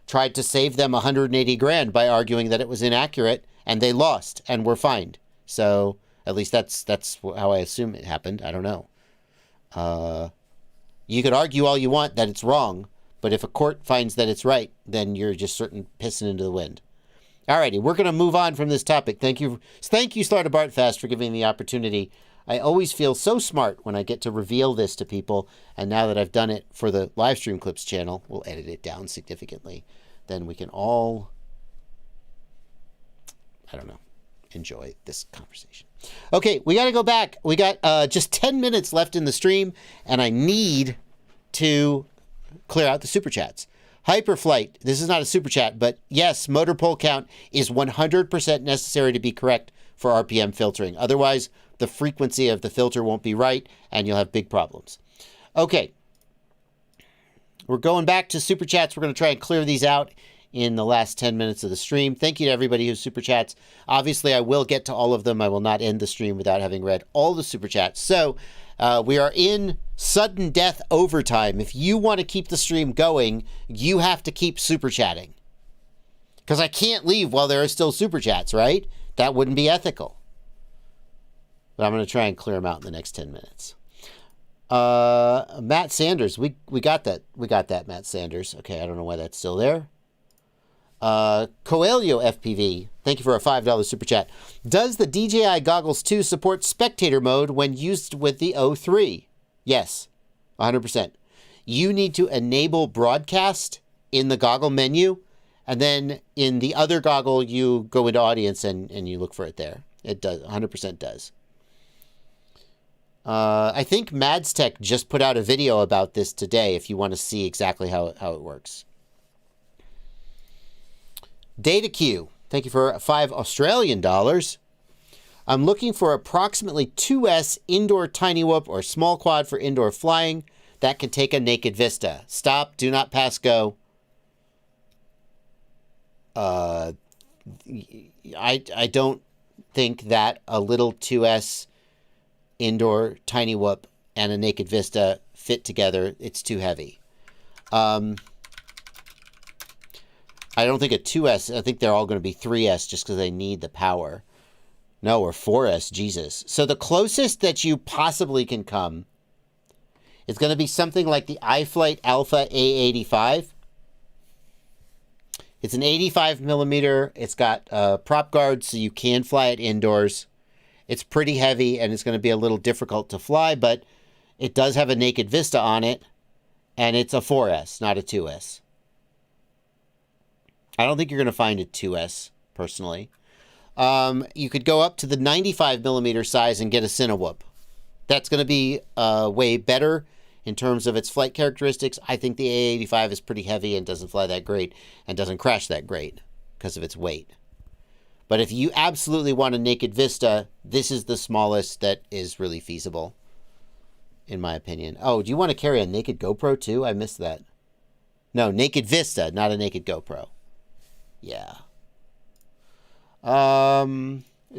tried to save them 180 grand by arguing that it was inaccurate, and they lost and were fined. So at least that's how I assume it happened. I don't know. You could argue all you want that it's wrong, but if a court finds that it's right, then you're just pissing into the wind. Alrighty, we're going to move on from this topic. Thank you, Slaughter Bartfast, for giving me the opportunity. I always feel so smart when I get to reveal this to people, and now that I've done it for the Livestream Clips channel, we'll edit it down significantly. Then we can all, I don't know, enjoy this conversation. Okay, we got to go back. We got just 10 minutes left in the stream, and I need to clear out the super chats. Hyperflight, this is not a super chat, but yes, motor pole count is 100% necessary to be correct for RPM filtering. Otherwise, the frequency of the filter won't be right, and you'll have big problems. Okay. We're going back to super chats. We're going to try and clear these out in the last 10 minutes of the stream. Thank you to everybody who super chats. Obviously, I will get to all of them. I will not end the stream without having read all the super chats. So we are in sudden death overtime. If you want to keep the stream going, you have to keep super chatting. Because I can't leave while there are still super chats, right? That wouldn't be ethical. But I'm going to try and clear them out in the next 10 minutes. Matt Sanders, we got that. We got that, Matt Sanders. Okay, I don't know why that's still there. Coelho FPV, thank you for a $5 super chat. Does the DJI Goggles 2 support spectator mode when used with the O3? Yes, 100%. You need to enable broadcast in the goggle menu, and then in the other goggle, you go into audience and you look for it there. It does, 100% does. I think Mads Tech just put out a video about this today if you want to see exactly how it works. DataQ, thank you for $5 Australian. I'm looking for approximately 2S indoor tiny whoop or small quad for indoor flying that can take a naked vista. Stop, do not pass go. I don't think that a little 2S indoor tiny whoop and a naked vista fit together. It's too heavy. I don't think a 2S, I think they're all going to be 3S just because they need the power. No, or 4S, Jesus. So the closest that you possibly can come is going to be something like the iFlight Alpha A85. It's an 85 millimeter. It's got prop guards so you can fly it indoors. It's pretty heavy and it's going to be a little difficult to fly, but it does have a naked vista on it, and it's a 4S, not a 2S. I don't think you're going to find a 2S, personally. You could go up to the 95 millimeter size and get a Cinewhoop. That's going to be way better in terms of its flight characteristics. I think the A85 is pretty heavy and doesn't fly that great and doesn't crash that great because of its weight. But if you absolutely want a naked vista, this is the smallest that is really feasible, in my opinion. Oh, do you want to carry a naked GoPro too? I missed that. No, naked vista, not a naked GoPro. Yeah.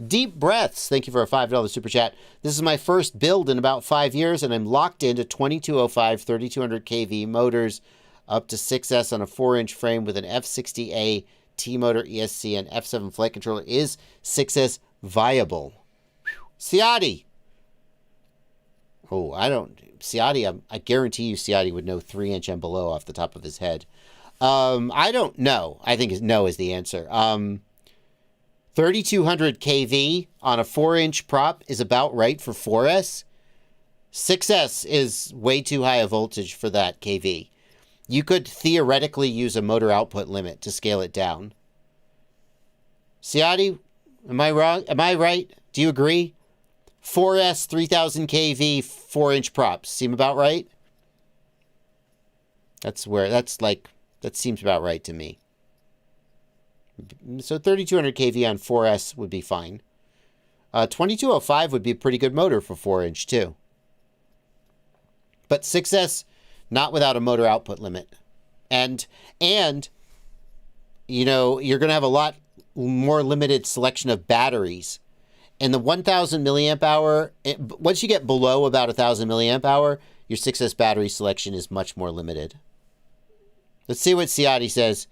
Deep breaths. Thank you for a $5 super chat. This is my first build in about 5 years, and I'm locked into 2205 3200 kV motors up to 6S on a 4-inch frame with an F60A T-motor ESC and F7 flight controller. Is 6S viable? Ciati. Oh, Ciati, I guarantee you Ciati would know 3-inch and below off the top of his head. I don't know. I think no is the answer. 3200 kV on a 4-inch prop is about right for 4S. 6S is way too high a voltage for that kV. You could theoretically use a motor output limit to scale it down. Ciati, am I wrong? Am I right? Do you agree? 4S, 3000 kV, 4-inch props seem about right? That seems about right to me. So 3200 kV on 4S would be fine. 2205 would be a pretty good motor for 4-inch too. But 6S, not without a motor output limit. And you know, you're going to have a lot more limited selection of batteries. And the 1000 milliamp hour, once you get below about 1000 milliamp hour, your 6S battery selection is much more limited. Let's see what Ciati says.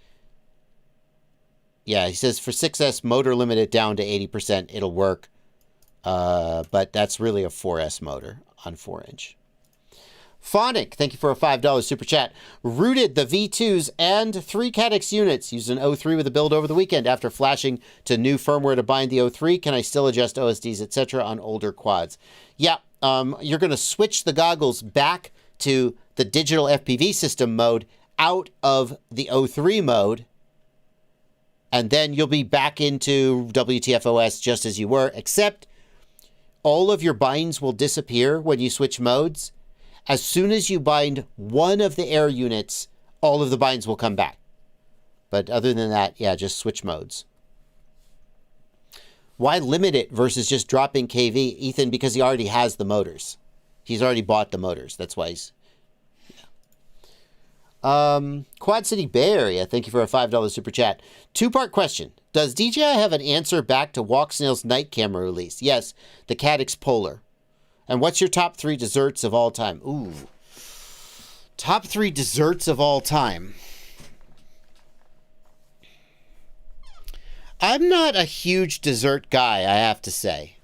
Yeah, he says for 6S, motor limit it down to 80%. It'll work. But that's really a 4S motor on 4-inch. Phonic, thank you for a $5 super chat. Rooted the V2s and 3 CATX units. Used an O3 with a build over the weekend. After flashing to new firmware to bind the O3, can I still adjust OSDs, etc. on older quads? Yeah, you're going to switch the goggles back to the digital FPV system mode out of the O3 mode, and then you'll be back into WTFOS just as you were, except all of your binds will disappear when you switch modes. As soon as you bind one of the air units, all of the binds will come back. But other than that, yeah, just switch modes. Why limit it versus just dropping KV? Ethan, because he already has the motors. He's already bought the motors. That's why he's... Quad City Bay Area, thank you for a $5 super chat. 2-part question. Does DJI have an answer back to Walksnail's night camera release? Yes, the CATX Polar. And what's your top 3 desserts of all time? Ooh. Top 3 desserts of all time. I'm not a huge dessert guy, I have to say.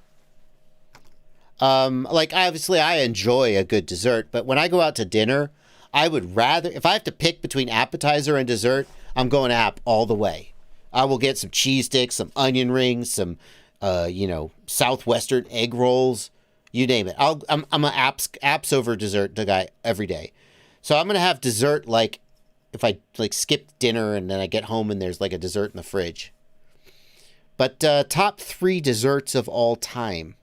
Obviously I enjoy a good dessert, but when I go out to dinner, I would rather, if I have to pick between appetizer and dessert, I'm going app all the way. I will get some cheese sticks, some onion rings, some, Southwestern egg rolls, you name it. I'm an apps over dessert guy every day. So I'm going to have dessert like if I skip dinner and then I get home and there's like a dessert in the fridge. But top 3 desserts of all time.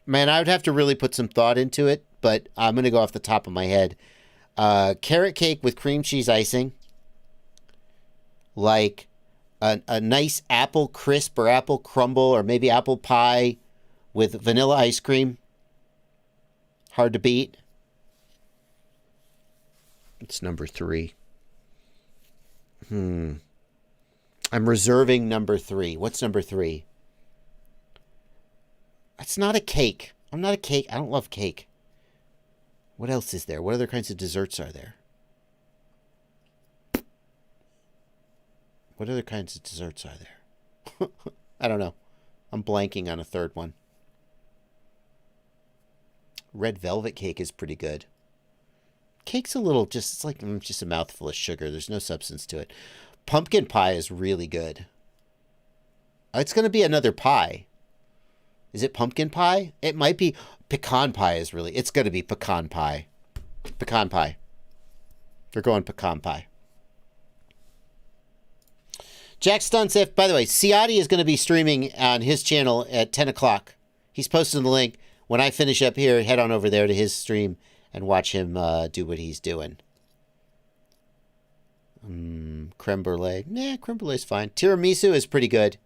Man, I would have to really put some thought into it, but I'm going to go off the top of my head. Carrot cake with cream cheese icing. Like a nice apple crisp or apple crumble or maybe apple pie with vanilla ice cream. Hard to beat. It's number 3. I'm reserving number 3. What's number 3? It's not a cake. I'm not a cake. I don't love cake. What else is there? What other kinds of desserts are there? What other kinds of desserts are there? I don't know. I'm blanking on a third one. Red velvet cake is pretty good. Cake's a little it's like just a mouthful of sugar. There's no substance to it. Pumpkin pie is really good. It's going to be another pie. Is it pumpkin pie? It might be. Pecan pie is really. It's going to be pecan pie. Pecan pie. They're going pecan pie. Jack Stunts, by the way, Ciotti is going to be streaming on his channel at 10 o'clock. He's posting the link. When I finish up here, head on over there to his stream and watch him do what he's doing. Creme brulee. Nah, creme brulee's fine. Tiramisu is pretty good.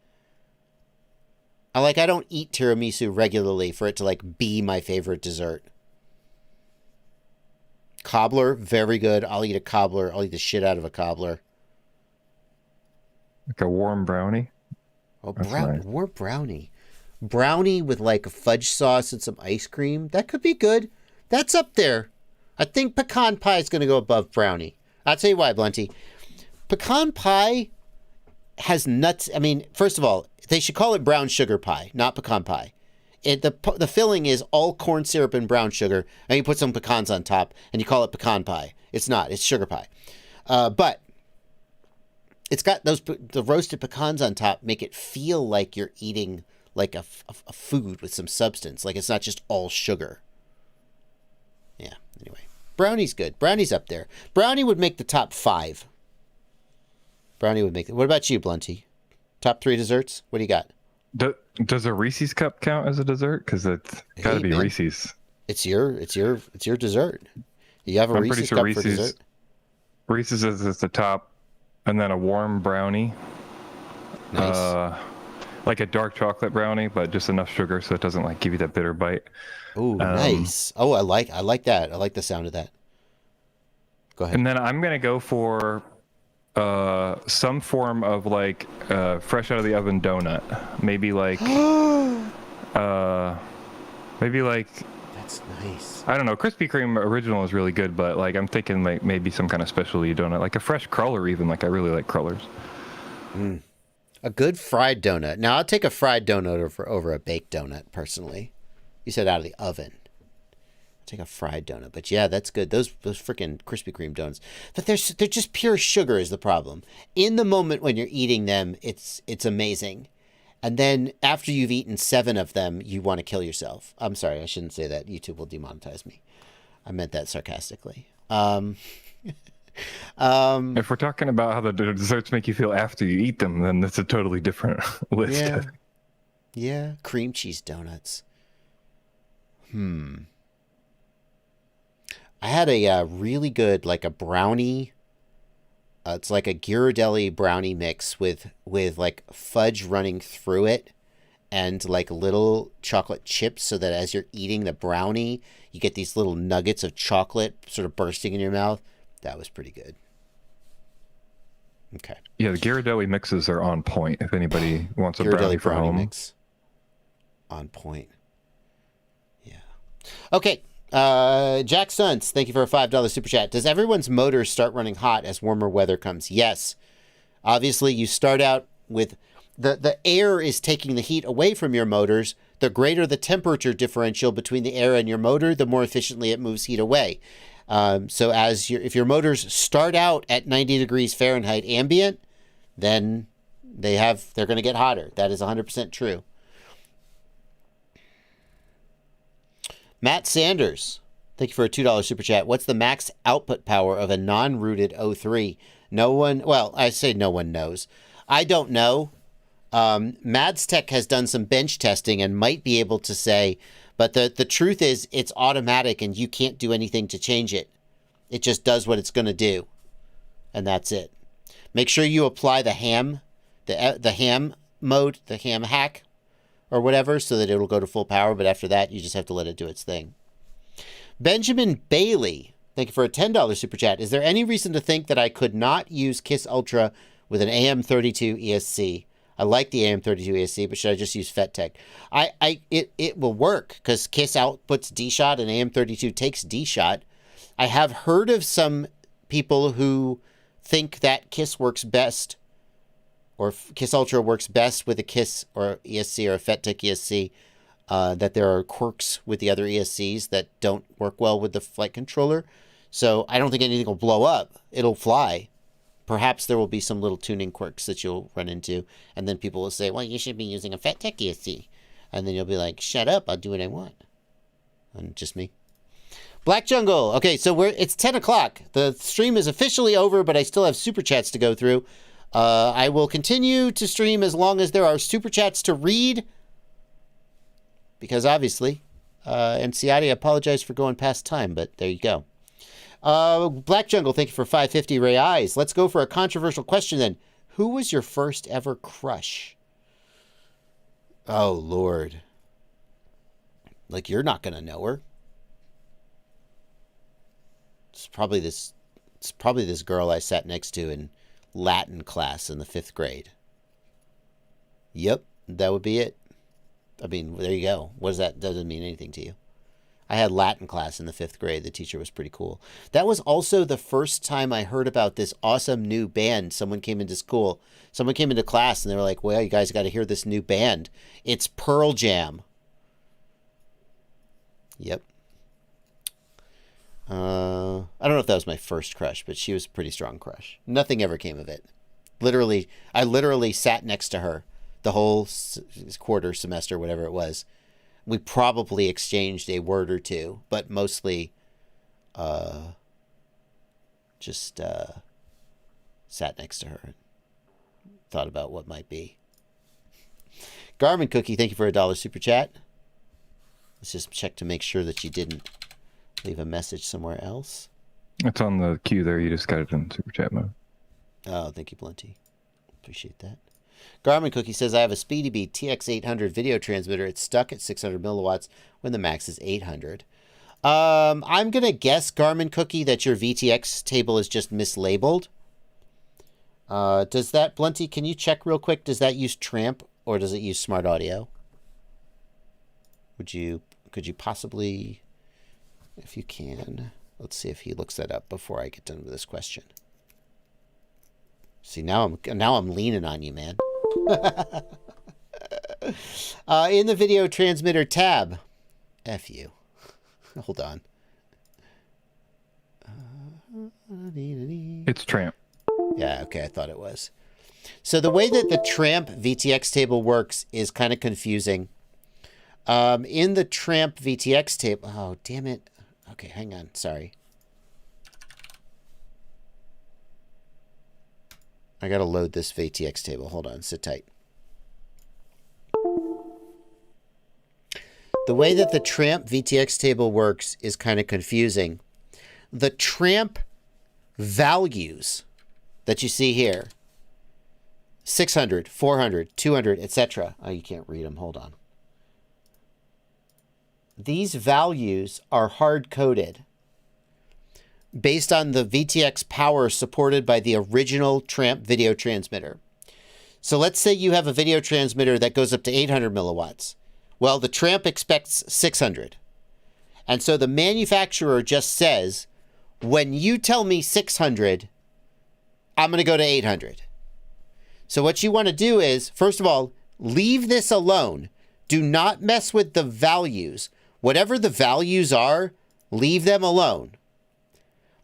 I don't eat tiramisu regularly for it to be my favorite dessert. Cobbler, very good. I'll eat a cobbler. I'll eat the shit out of a cobbler. Like a warm brownie? Oh, warm brownie. Brownie with a fudge sauce and some ice cream. That could be good. That's up there. I think pecan pie is going to go above brownie. I'll tell you why, Blunty. Pecan pie has nuts. I mean, first of all, they should call it brown sugar pie, not pecan pie. The filling is all corn syrup and brown sugar, and you put some pecans on top, and you call it pecan pie. It's not. It's sugar pie. But it's got the roasted pecans on top make it feel like you're eating like a food with some substance. Like it's not just all sugar. Yeah, anyway. Brownie's good. Brownie's up there. Brownie would make the top 5. Brownie would make it. What about you, Blunty? Top 3 desserts? What do you got? Does a Reese's cup count as a dessert? Because it's got to be man. Reese's. It's your dessert. You have a Reese's cup for dessert? Reese's is at the top, and then a warm brownie. Nice. Like a dark chocolate brownie, but just enough sugar so it doesn't give you that bitter bite. Oh, nice. Oh, I like that. I like the sound of that. Go ahead. And then I'm gonna go for some form of fresh out of the oven donut. Maybe That's nice. I don't know. Krispy Kreme original is really good, but I'm thinking maybe some kind of specialty donut, like a fresh cruller even. I really like crullers. A good fried donut. Now, I'll take a fried donut over a baked donut, personally. You said out of the oven. I'll take a fried donut. But yeah, that's good. Those freaking Krispy Kreme donuts. But they're just pure sugar is the problem. In the moment when you're eating them, it's amazing. And then after you've eaten 7 of them, you want to kill yourself. I'm sorry, I shouldn't say that. YouTube will demonetize me. I meant that sarcastically. If we're talking about how the desserts make you feel after you eat them, then that's a totally different list. Yeah. Cream cheese donuts. I had a really good, a brownie. It's like a Ghirardelli brownie mix with fudge running through it and little chocolate chips, so that as you're eating the brownie, you get these little nuggets of chocolate sort of bursting in your mouth. That was pretty good. Okay. Yeah, the Ghirardelli mixes are on point. If anybody wants a brownie for home, mix. On point. Yeah. Okay. Jack Sons, thank you for a $5 super chat. Does everyone's motors start running hot as warmer weather comes? Yes. Obviously, you start out with the air is taking the heat away from your motors. The greater the temperature differential between the air and your motor, the more efficiently it moves heat away. So if your motors start out at 90 degrees Fahrenheit ambient, then they're going to get hotter. That is 100% true. Matt Sanders, thank you for a $2 super chat. What's the max output power of a non-rooted O3? No one, well, I say no one knows. I don't know. Mads Tech has done some bench testing and might be able to say, but the truth is it's automatic and you can't do anything to change it. It just does what it's going to do. And that's it. Make sure you apply the ham mode, the ham hack or whatever, so that it'll go to full power. But after that, you just have to let it do its thing. Benjamin Bailey, thank you for a $10 super chat. Is there any reason to think that I could not use KISS Ultra with an AM32 ESC? I like the AM32 ESC, but should I just use FetTech? It will work because KISS outputs D-Shot and AM32 takes D-Shot. I have heard of some people who think that KISS works best, or KISS Ultra works best with a KISS or ESC or a FetTech ESC, that there are quirks with the other ESCs that don't work well with the flight controller. So I don't think anything will blow up. It'll fly. Perhaps there will be some little tuning quirks that you'll run into, and then people will say, well, you should be using a FetTech ESC. And then you'll be like, shut up, I'll do what I want. And just me. Black Jungle. Okay, so it's 10 o'clock. The stream is officially over, but I still have super chats to go through. I will continue to stream as long as there are super chats to read. Because obviously, and Ciati, I apologize for going past time, but there you go. Black Jungle, thank you for 550 Ray Eyes. Let's go for a controversial question then. Who was your first ever crush? Oh, Lord. Like, you're not going to know her. It's probably this girl I sat next to in Latin class in the 5th grade. Yep, that would be it. I mean, there you go. What does that? Doesn't mean anything to you. I had Latin class in the 5th grade. The teacher was pretty cool. That was also the first time I heard about this awesome new band. Someone came into class and they were like, well, you guys got to hear this new band. It's Pearl Jam. Yep. I don't know if that was my first crush, but she was a pretty strong crush. Nothing ever came of it. I literally sat next to her the whole quarter semester, whatever it was. We probably exchanged a word or two, but mostly just sat next to her and thought about what might be. Garmin Cookie, thank you for a $1 super chat. Let's just check to make sure that you didn't leave a message somewhere else. It's on the queue there. You just got it in super chat mode. Oh, thank you, Blenty. Appreciate that. Garmin Cookie says, I have a SpeedyBee TX800 video transmitter. It's stuck at 600 milliwatts when the max is 800. I'm going to guess, Garmin Cookie, that your VTX table is just mislabeled. Does that, Blenty, can you check real quick? Does that use Tramp or does it use Smart Audio? Could you possibly, if you can, let's see if he looks that up before I get done with this question. See, now I'm leaning on you, man. In the video transmitter tab, F you. Hold on. It's Tramp. Yeah, okay, I thought it was. So the way that the Tramp VTX table works is kind of confusing. In the Tramp VTX table, oh, damn it. Okay, hang on, sorry. I gotta load this VTX table. Hold on, sit tight. The way that the Tramp VTX table works is kind of confusing. The Tramp values that you see here, 600, 400, 200, etc. Oh, you can't read them. Hold on. These values are hard-coded based on the VTX power supported by the original Tramp video transmitter. So let's say you have a video transmitter that goes up to 800 milliwatts. Well, the Tramp expects 600. And so the manufacturer just says, when you tell me 600, I'm going to go to 800. So what you want to do is, first of all, leave this alone. Do not mess with the values. Whatever the values are, leave them alone.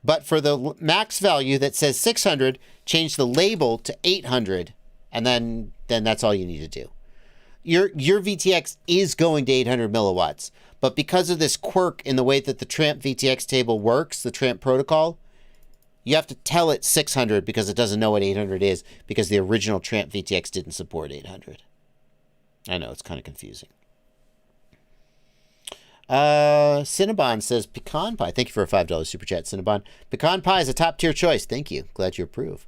But for the max value that says 600, change the label to 800, and then that's all you need to do. Your VTX is going to 800 milliwatts, but because of this quirk in the way that the Tramp VTX table works, the Tramp protocol, you have to tell it 600 because it doesn't know what 800 is, because the original Tramp VTX didn't support 800. I know, it's kind of confusing. Cinnabon says pecan pie. Thank you for a $5 super chat, Cinnabon. Pecan pie is a top tier choice. Thank you. Glad you approve.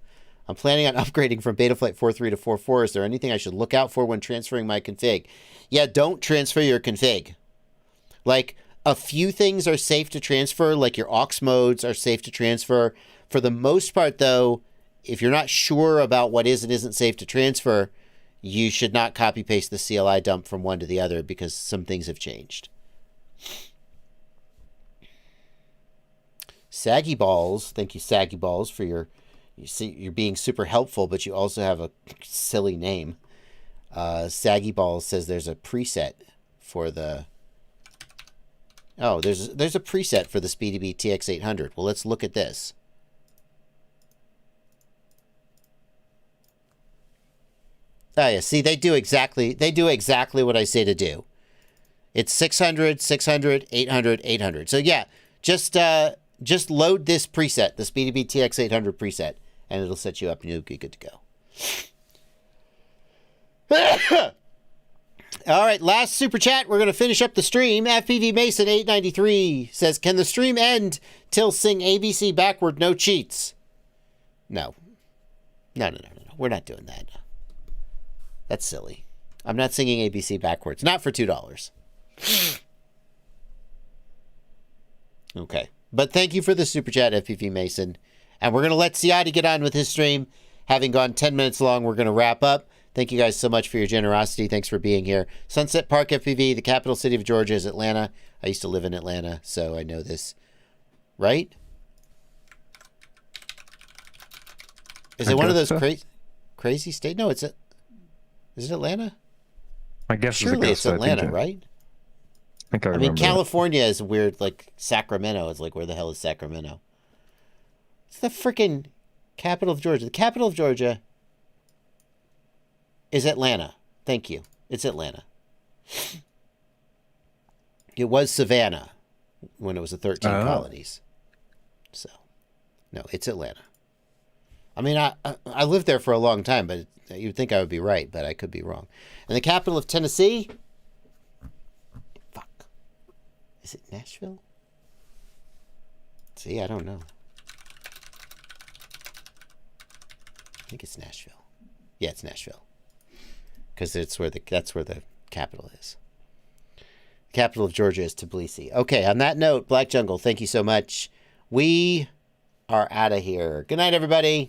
I'm planning on upgrading from Betaflight 4.3 to 4.4. Is there anything I should look out for when transferring my config? Yeah, don't transfer your config. Like, a few things are safe to transfer, like your aux modes are safe to transfer. For the most part, though, if you're not sure about what is and isn't safe to transfer, you should not copy paste the CLI dump from one to the other because some things have changed. Saggy Balls, thank you, Saggy Balls, for your, you're being super helpful, but you also have a silly name. Saggy Balls says there's a preset for the, oh, there's a preset for the SpeedyBee TX800. Well, let's look at this. Oh yeah, see, they do exactly what I say to do. It's 600, 600, 800, 800. So yeah, just load this preset, the SpeedyBee TX800 preset, and it'll set you up and you'll be good to go. All right, last super chat. We're going to finish up the stream. FPV Mason 893 says, can the stream end till sing ABC backward, no cheats? No. No. We're not doing that. That's silly. I'm not singing ABC backwards. Not for $2. Okay. But thank you for the super chat, FPV Mason. And we're going to let Ciati get on with his stream. Having gone 10 minutes long, we're going to wrap up. Thank you guys so much for your generosity. Thanks for being here. Sunset Park FPV, the capital city of Georgia, is Atlanta. I used to live in Atlanta, so I know this. Right? Is it one of those crazy states? No, is it Atlanta? I guess surely it's Atlanta, right? I mean, California is weird, like Sacramento is like, where the hell is Sacramento? It's the freaking capital of Georgia. The capital of Georgia is Atlanta. Thank you. It's Atlanta. It was Savannah when it was the 13 colonies. So, no, it's Atlanta. I mean, I lived there for a long time, but you'd think I would be right, but I could be wrong. And the capital of Tennessee? Fuck. Is it Nashville? See, I don't know. I think it's Nashville. Yeah, it's Nashville. Because that's where the capital is. The capital of Georgia is Tbilisi. Okay, on that note, Black Jungle, thank you so much. We are out of here. Good night, everybody.